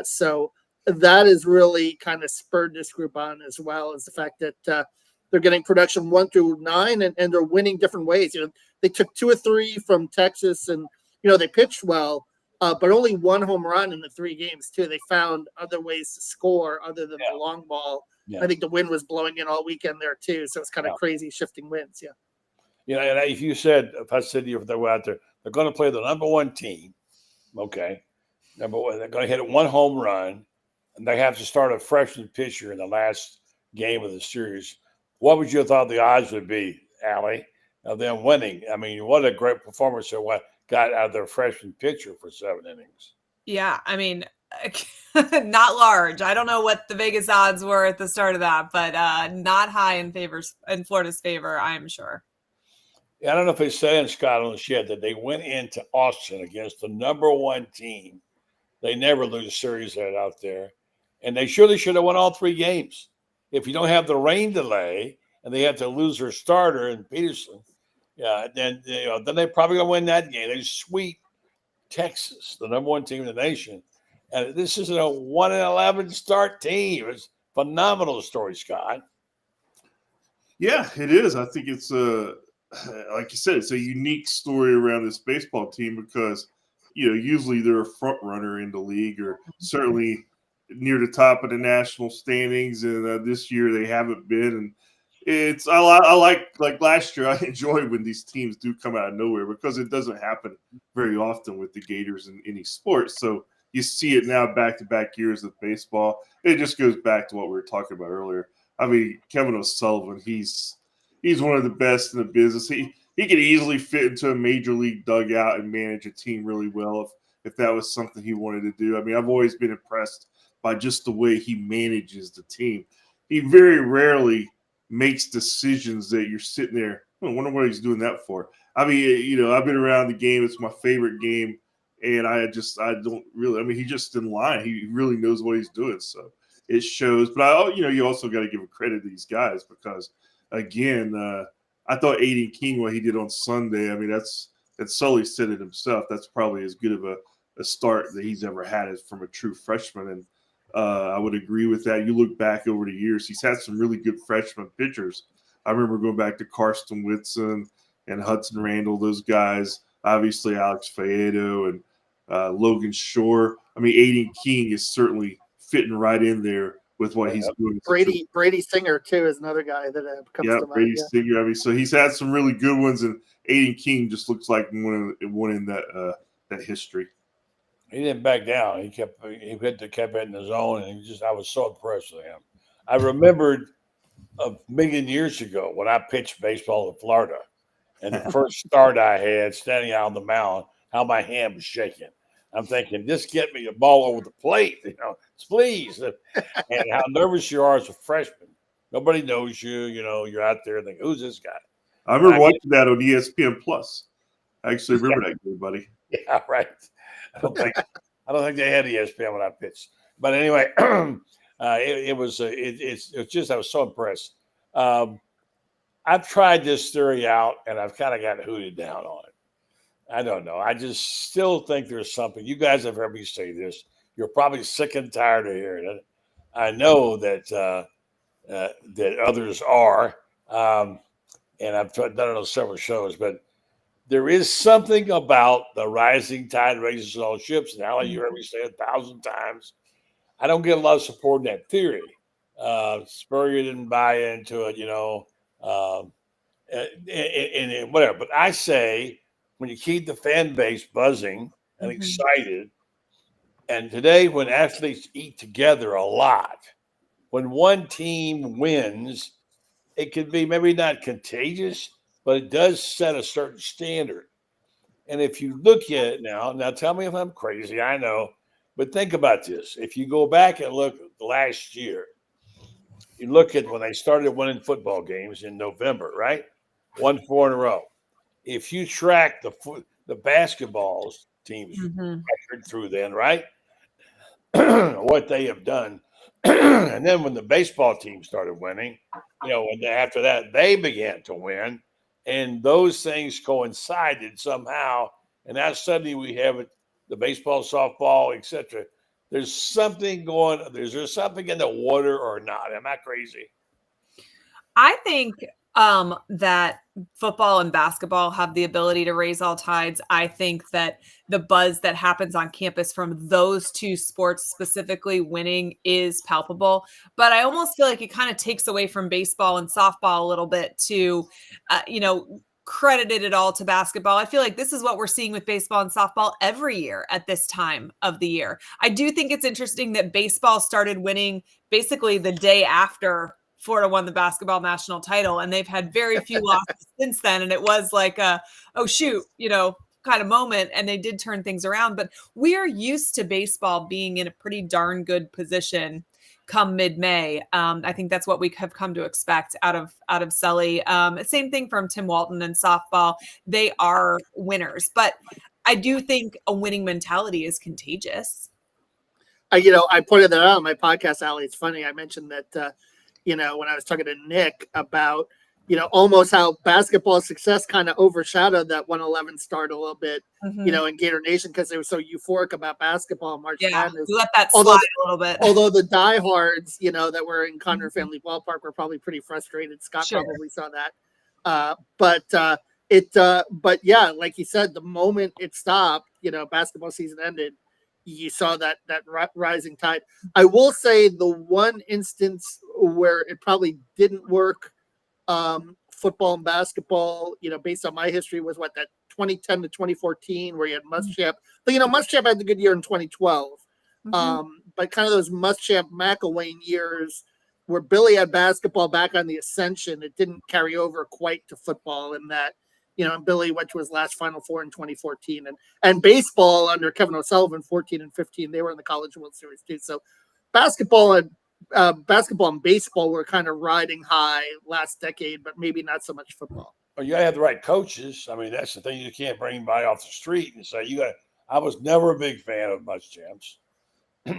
So that has really kind of spurred this group on, as well as the fact that they're getting production 1 through 9, and they're winning different ways. They took 2 or 3 from Texas, and they pitched well, but only 1 home run in the 3 games too. They found other ways to score other than the long ball. Yeah. I think the wind was blowing in all weekend there too, so it's kind of crazy shifting winds. Yeah. And if I said to you if they were out there, they're going to play the number 1 team. Okay, number 1. They're going to hit 1 home run, and they have to start a freshman pitcher in the last game of the series. What would you have thought the odds would be, Allie, of them winning? I mean, what a great performance they got out of their freshman pitcher for 7 innings. Yeah, I mean, not large. I don't know what the Vegas odds were at the start of that, but not high in Florida's favor, I'm sure. Yeah, I don't know if they say in Scotland yet that they went into Austin against the number 1 team. They never lose a series out there, and they surely should have won all 3 games. If you don't have the rain delay and they have to lose their starter in Peterson, then they're probably going to win that game. They sweep Texas, the number 1 team in the nation, and this is a 1-11 start team. It's a phenomenal story, Scott. Yeah, it is. I think it's like you said, it's a unique story around this baseball team because usually they're a front runner in the league, or certainly near the top of the national standings, and this year they haven't been. And I like last year. I enjoy when these teams do come out of nowhere because it doesn't happen very often with the Gators in any sport. So you see it now back-to-back years of baseball. It just goes back to what we were talking about earlier. I mean, Kevin O'Sullivan, he's one of the best in the business. He could easily fit into a major league dugout and manage a team really well if that was something he wanted to do. I mean, I've always been impressed by just the way he manages the team. He very rarely makes decisions that you're sitting there, I wonder what he's doing that for. I mean, I've been around the game. It's my favorite game. And I don't really, he's just in line. He really knows what he's doing. So it shows. But, you also got to give credit to these guys because, again, I thought Aiden King, what he did on Sunday, that's Sully said it himself. That's probably as good of a start that he's ever had from a true freshman. And I would agree with that. You look back over the years, he's had some really good freshman pitchers. I remember going back to Karsten Whitson and Hudson Randall, those guys, obviously Alex Faedo and Logan Shore. Aiden King is certainly fitting right in there with what he's doing. Brady Singer, too, is another guy that comes to mind. Brady Singer. So he's had some really good ones, and Aiden King just looks like one in that history. He didn't back down. He kept hitting his own, and I was so impressed with him. I remembered a million years ago when I pitched baseball in Florida, and the first start I had standing out on the mound, how my hand was shaking. I'm thinking, just get me a ball over the plate, please. And how nervous you are as a freshman. Nobody knows you. You're out there thinking, who's this guy? I remember watching that on ESPN Plus. I actually remember that game, buddy. Yeah, right. I don't think they had ESPN when I pitched. But anyway, it's just I was so impressed. I've tried this theory out, and I've kind of got hooted down on it. I don't know. I just still think there's something. You guys have heard me say this. You're probably sick and tired of hearing it. I know that that others are, and I've done it on several shows. But there is something about the rising tide raises all ships. And Allie, you heard me say it 1,000 times. I don't get a lot of support in that theory. Spurrier didn't buy into it, and whatever. But I say, when you keep the fan base buzzing and excited, and today when athletes eat together a lot, when one team wins, it could be maybe not contagious, but it does set a certain standard. And if you look at it now tell me if I'm crazy, I know, but think about this. If you go back and look at last year, you look at when they started winning football games in November, right? 1-4 in a row. If you track the basketball teams record through then, right? What they have done. And then when the baseball team started winning, and after that, they began to win. And those things coincided somehow. And now suddenly we have the baseball, softball, etc. There's something going on. Is there something in the water or not? Am I crazy? I think that football and basketball have the ability to raise all tides. I think that the buzz that happens on campus from those two sports specifically winning is palpable. But I almost feel like it kind of takes away from baseball and softball a little bit to, credited it all to basketball. I feel like this is what we're seeing with baseball and softball every year at this time of the year. I do think it's interesting that baseball started winning basically the day after Florida won the basketball national title, and they've had very few losses since then. And it was like oh shoot, kind of moment. And they did turn things around, but we are used to baseball being in a pretty darn good position come mid-May. I think that's what we have come to expect out of Sully. Same thing from Tim Walton and softball. They are winners, but I do think a winning mentality is contagious. I pointed that out on my podcast, Allie. It's funny. I mentioned that, when I was talking to Nick about, almost how basketball success kind of overshadowed that 111 start a little bit, in Gator Nation, because they were so euphoric about basketball and March Madness. Let that slide a little bit. Although the diehards, that were in Conner Family Ballpark were probably pretty frustrated. Scott probably saw that. But yeah, like you said, the moment it stopped, basketball season ended, you saw that rising tide. I will say the one instance where it probably didn't work, football and basketball, based on my history, was that 2010 to 2014 where you had Muschamp. But Muschamp had the good year in 2012. But kind of those Muschamp McElwain years where Billy had basketball back on the ascension, it didn't carry over quite to football in that. And Billy went to his last Final Four in 2014, and baseball under Kevin O'Sullivan, 14 and 15, they were in the College World Series too. So basketball and baseball were kind of riding high last decade, but maybe not so much football. Well, you gotta have the right coaches. I mean, that's the thing. You can't bring anybody off the street and say I was never a big fan of Muschamp's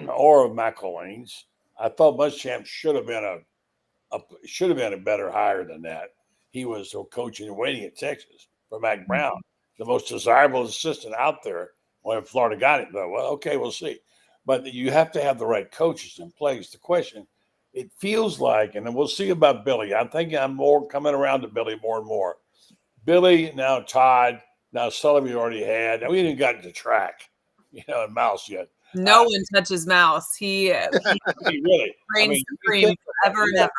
or of McElwain's. I thought Muschamp should have been a better hire than that. He was coaching and waiting at Texas for Mac Brown, the most desirable assistant out there when Florida got him. But, well, okay, we'll see. But you have to have the right coaches in place. The question, it feels like, and then we'll see about Billy. I think I'm more coming around to Billy more and more. Billy, now Todd, now Sullivan already had. And we didn't got into track, and Mouse yet. No one touches Mouse. He really reigns supreme forever and ever.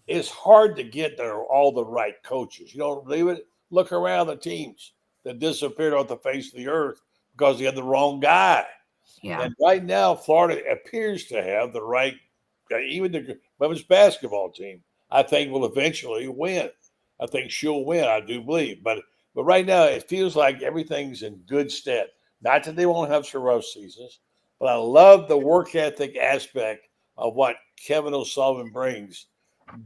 It's hard to get there all the right coaches. You don't believe it? Look around the teams that disappeared off the face of the earth because they had the wrong guy. Yeah. And right now, Florida appears to have the right, even the women's basketball team, I think will eventually win. I think she'll win, I do believe. But right now, it feels like everything's in good stead. Not that they won't have some rough seasons, but I love the work ethic aspect of what Kevin O'Sullivan brings.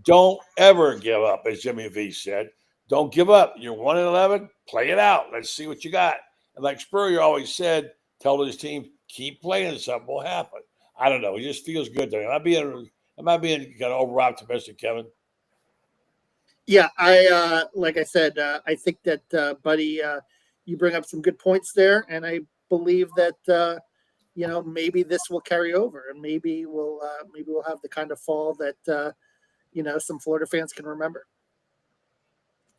Don't ever give up, as Jimmy V said. Don't give up. You're 1-11. Play it out. Let's see what you got. And like Spurrier always said, tell his team, keep playing. Something will happen. I don't know. It just feels good to me. Am I being kind of over optimistic, Kevin? Yeah, I like I said, I think that Buddy, you bring up some good points there, and I believe that maybe this will carry over, and maybe we'll have the kind of fall that some Florida fans can remember.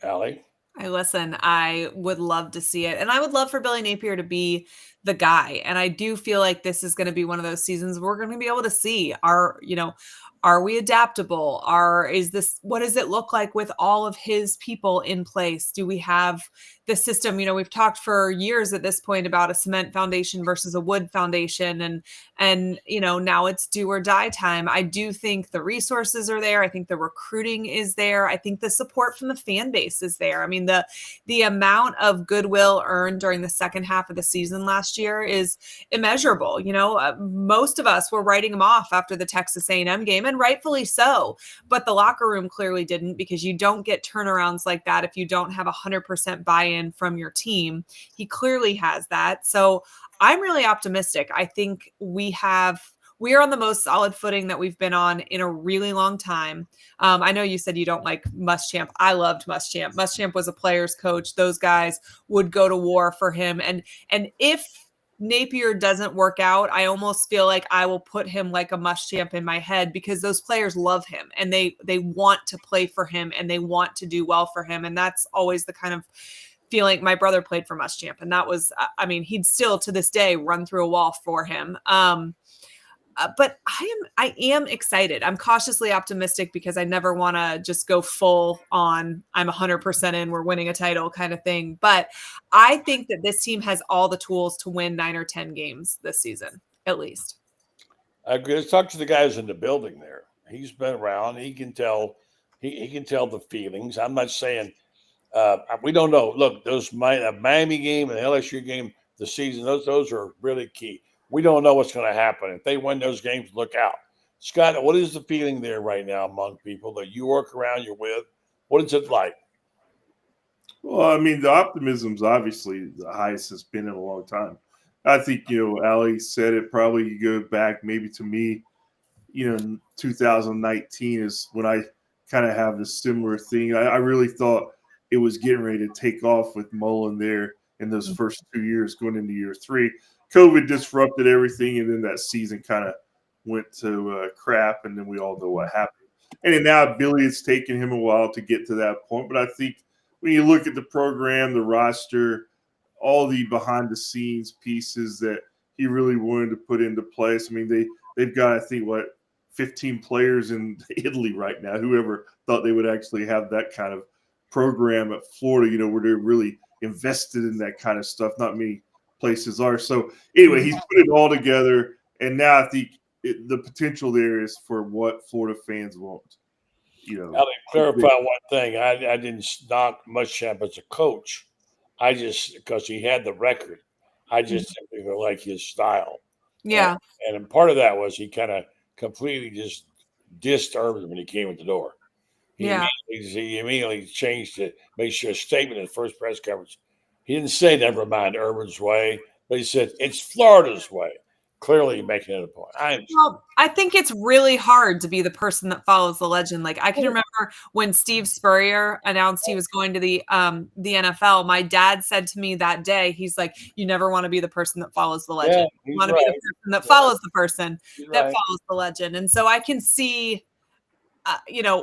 Allie? I would love to see it. And I would love for Billy Napier to be the guy. And I do feel like this is going to be one of those seasons where we're going to be able to see are we adaptable? What does it look like with all of his people in place? Do we have the system? We've talked for years at this point about a cement foundation versus a wood foundation. And now it's do or die time. I do think the resources are there. I think the recruiting is there. I think the support from the fan base is there. I mean, the amount of goodwill earned during the second half of the season last year is immeasurable. Most of us were writing him off after the Texas A&M game, and rightfully so. But the locker room clearly didn't, because you don't get turnarounds like that if you don't have 100% buy-in from your team. He clearly has that. So I'm really optimistic. I think we are on the most solid footing that we've been on in a really long time. I know you said you don't like Muschamp. I loved Muschamp. Muschamp was a player's coach. Those guys would go to war for him. And if Napier doesn't work out, I almost feel like I will put him like a Muschamp in my head, because those players love him and they want to play for him and they want to do well for him. And that's always the kind of feeling. My brother played for Muschamp, and that was, he'd still to this day run through a wall for him. But I am excited. I'm cautiously optimistic, because I never want to just go full on I'm 100% in, we're winning a title kind of thing. But I think that this team has all the tools to win 9 or 10 games this season, at least. I agree. Let's talk to the guys in the building there. He's been around. He can tell. He can tell the feelings. I'm not saying we don't know. Look, those Miami game and the LSU game, the season, those are really key. We don't know what's going to happen. If they win those games, look out. Scott, what is the feeling there right now among people that you work around, you're with? What is it like? Well, the optimism's obviously the highest it's been in a long time. I think, Ali said it, probably you go back maybe to me, 2019 is when I kind of have this similar thing. I really thought it was getting ready to take off with Mullen there in those first 2 years going into year 3. COVID disrupted everything, and then that season kind of went to crap, and then we all know what happened. And then now Billy, it's taken him a while to get to that point. But I think when you look at the program, the roster, all the behind-the-scenes pieces that he really wanted to put into place, they've got, I think, 15 players in Italy right now. Whoever thought they would actually have that kind of program at Florida, where they're really invested in that kind of stuff. Not many places are. So anyway, he's put it all together, and now I think the potential there is for what Florida fans want. I'll clarify one thing. I didn't knock Muschamp as a coach. Because he had the record, I just simply like his style. Yeah. And part of that was he kind of completely just dissed Urban when he came in the door. He immediately changed it, made sure a statement in the first press conference. He didn't say never mind Urban's way, but he said it's Florida's way. Clearly making it a point. I think it's really hard to be the person that follows the legend. Like, I can remember when Steve Spurrier announced he was going to the NFL. My dad said to me that day, he's like, "You never want to be the person that follows the legend. You want to be the person that follows the person that follows the legend." And so I can see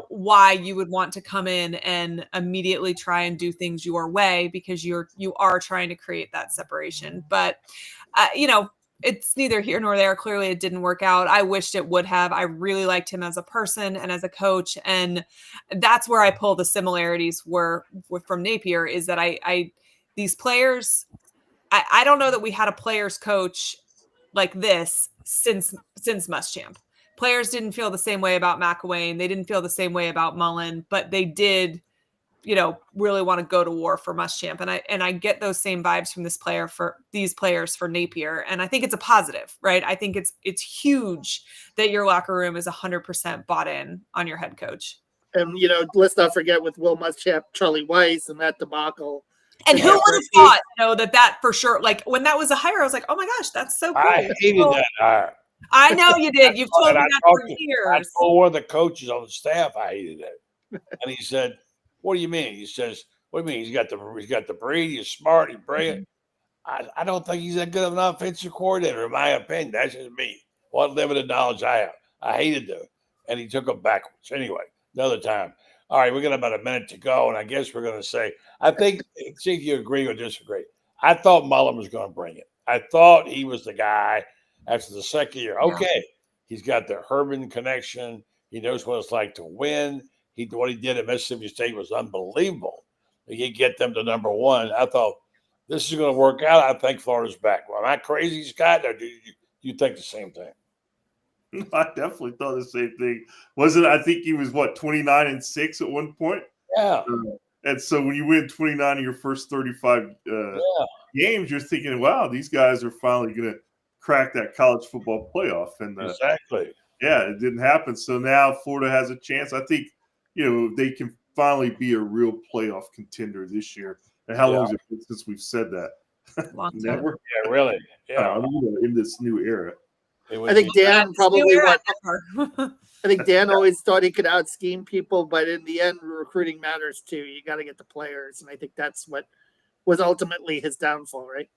why you would want to come in and immediately try and do things your way, because you are trying to create that separation. But it's neither here nor there. Clearly it didn't work out. I wished it would have. I really liked him as a person and as a coach. And that's where I pull the similarities were from Napier, is that these players, I don't know that we had a players coach like this since Muschamp. Players didn't feel the same way about McElwain. They didn't feel the same way about Mullen, but they did, really want to go to war for Muschamp. And I get those same vibes from these players for Napier. And I think it's a positive, right? I think it's huge that your locker room is 100% bought in on your head coach. And, let's not forget with Will Muschamp, Charlie Weiss, and that debacle. And who would have thought, that for sure, like when that was a hire, I was like, oh my gosh, that's so cool. I hated that hire. I know you did. You've told me that for years. I told one of the coaches on the staff I hated it. And he said, what do you mean? He says, what do you mean? He's got the breed, he's smart, he's brilliant. I don't think he's that good of an offensive coordinator, in my opinion. That's just me. What limited knowledge I have. I hated him. And he took him backwards. Anyway, another time. All right, we got about a minute to go, and I guess we're going to say, I think, see if you agree or disagree. I thought Mullen was going to bring it. I thought he was the guy after the second year. Okay, he's got the Herman connection. He knows what it's like to win. What he did at Mississippi State was unbelievable. He could get them to number one. I thought, this is going to work out. I think Florida's back. Well, am I crazy, Scott, or do you think the same thing? I definitely thought the same thing. I think he was 29-6 at one point. Yeah. And so when you win 29 of your first 35 games, you're thinking, wow, these guys are finally going to crack that college football playoff. And exactly. Yeah, it didn't happen. So now Florida has a chance. I think, they can finally be a real playoff contender this year. And how long has it been since we've said that? Never. Yeah, really. Yeah. In this new era. I think Dan I think Dan always thought he could out scheme people, but in the end, recruiting matters too. You got to get the players, and I think that's what was ultimately his downfall, right?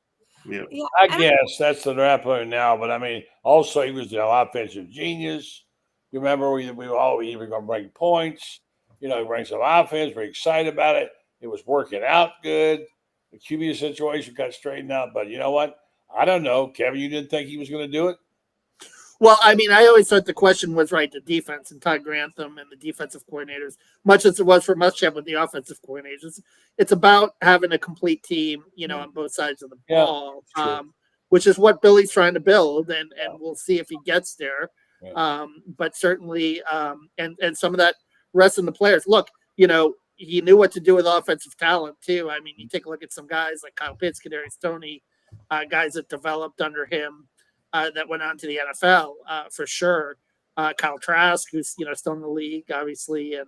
Yeah. I guess that's the wrap on now. But I mean, also he was the offensive genius. You remember we were going to bring points. Bring some offense. We're excited about it. It was working out good. The QB situation got straightened out. But you know what? I don't know. Kevin, you didn't think he was going to do it? Well, I mean, I always thought the question was the defense and Todd Grantham and the defensive coordinators, much as it was for Muschamp with the offensive coordinators. It's about having a complete team, on both sides of the ball, which is what Billy's trying to build, and we'll see if he gets there. Yeah. But certainly, and some of that rests in the players. Look, he knew what to do with offensive talent too. I mean, you take a look at some guys like Kyle Pitts, Kadarius Toney, guys that developed under him. That went on to the NFL for sure. Kyle Trask, who's still in the league, obviously, and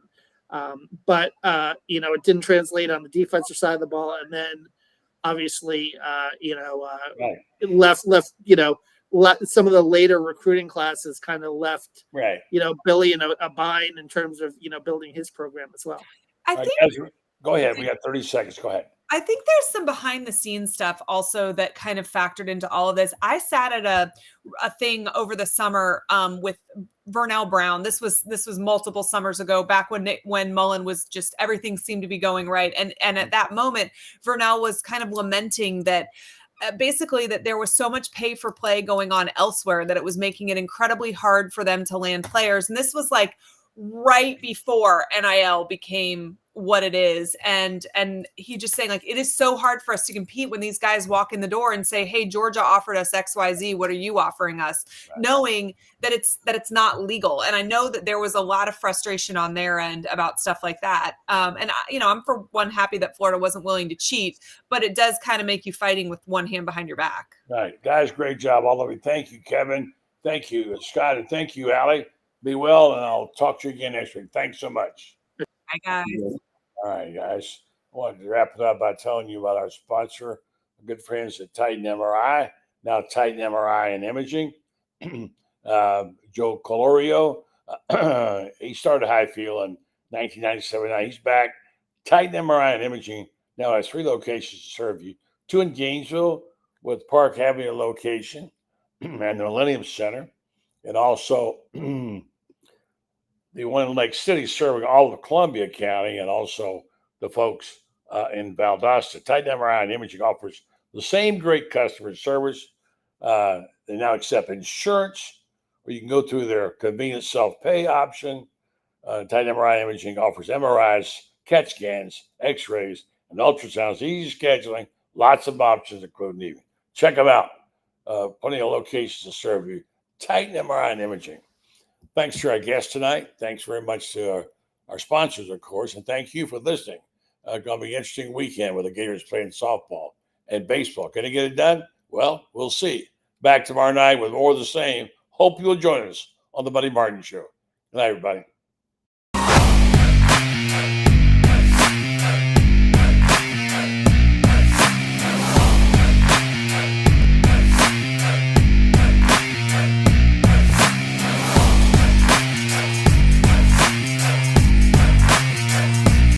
but it didn't translate on the defensive side of the ball, and then obviously it left some of the later recruiting classes kind of left Billy in a bind in terms of building his program as well. I think. Go ahead. We got 30 seconds. Go ahead. I think there's some behind the scenes stuff also that kind of factored into all of this. I sat at a thing over the summer with Vernell Brown. This was multiple summers ago, back when Mullen was just, everything seemed to be going right. And at that moment, Vernell was kind of lamenting that basically that there was so much pay for play going on elsewhere that it was making it incredibly hard for them to land players. And this was like right before NIL became what it is. And he just saying like, it is so hard for us to compete when these guys walk in the door and say, hey, Georgia offered us XYZ. What are you offering us? Right. Knowing that it's not legal. And I know that there was a lot of frustration on their end about stuff like that. And I'm for one happy that Florida wasn't willing to cheat, but it does kind of make you fighting with one hand behind your back. Right. Guys, great job. All of you. Thank you, Kevin. Thank you, Scott. And thank you, Allie. Be well. And I'll talk to you again next week. Thanks so much. Hi, guys. All right, guys. I wanted to wrap it up by telling you about our sponsor, our good friends at Titan MRI, now Titan MRI and Imaging. Joe Colorio, he started Highfield in 1997. Now he's back. Titan MRI and Imaging now has 3 locations to serve you. 2 in Gainesville with Park Avenue location and the Millennium Center. And also the one in Lake City serving all of Columbia County and also the folks in Valdosta. Titan MRI and Imaging offers the same great customer service. They now accept insurance, or you can go through their convenient self-pay option. Titan MRI Imaging offers MRIs, CAT scans, X-rays, and ultrasounds, easy scheduling, lots of options, including even. Check them out. plenty of locations to serve you. Titan MRI and Imaging. Thanks to our guest tonight. Thanks very much to our sponsors, of course, and thank you for listening. Going to be an interesting weekend with the Gators playing softball and baseball. Can they get it done? Well, we'll see. Back tomorrow night with more of the same. Hope you'll join us on the Buddy Martin Show. Good night, everybody.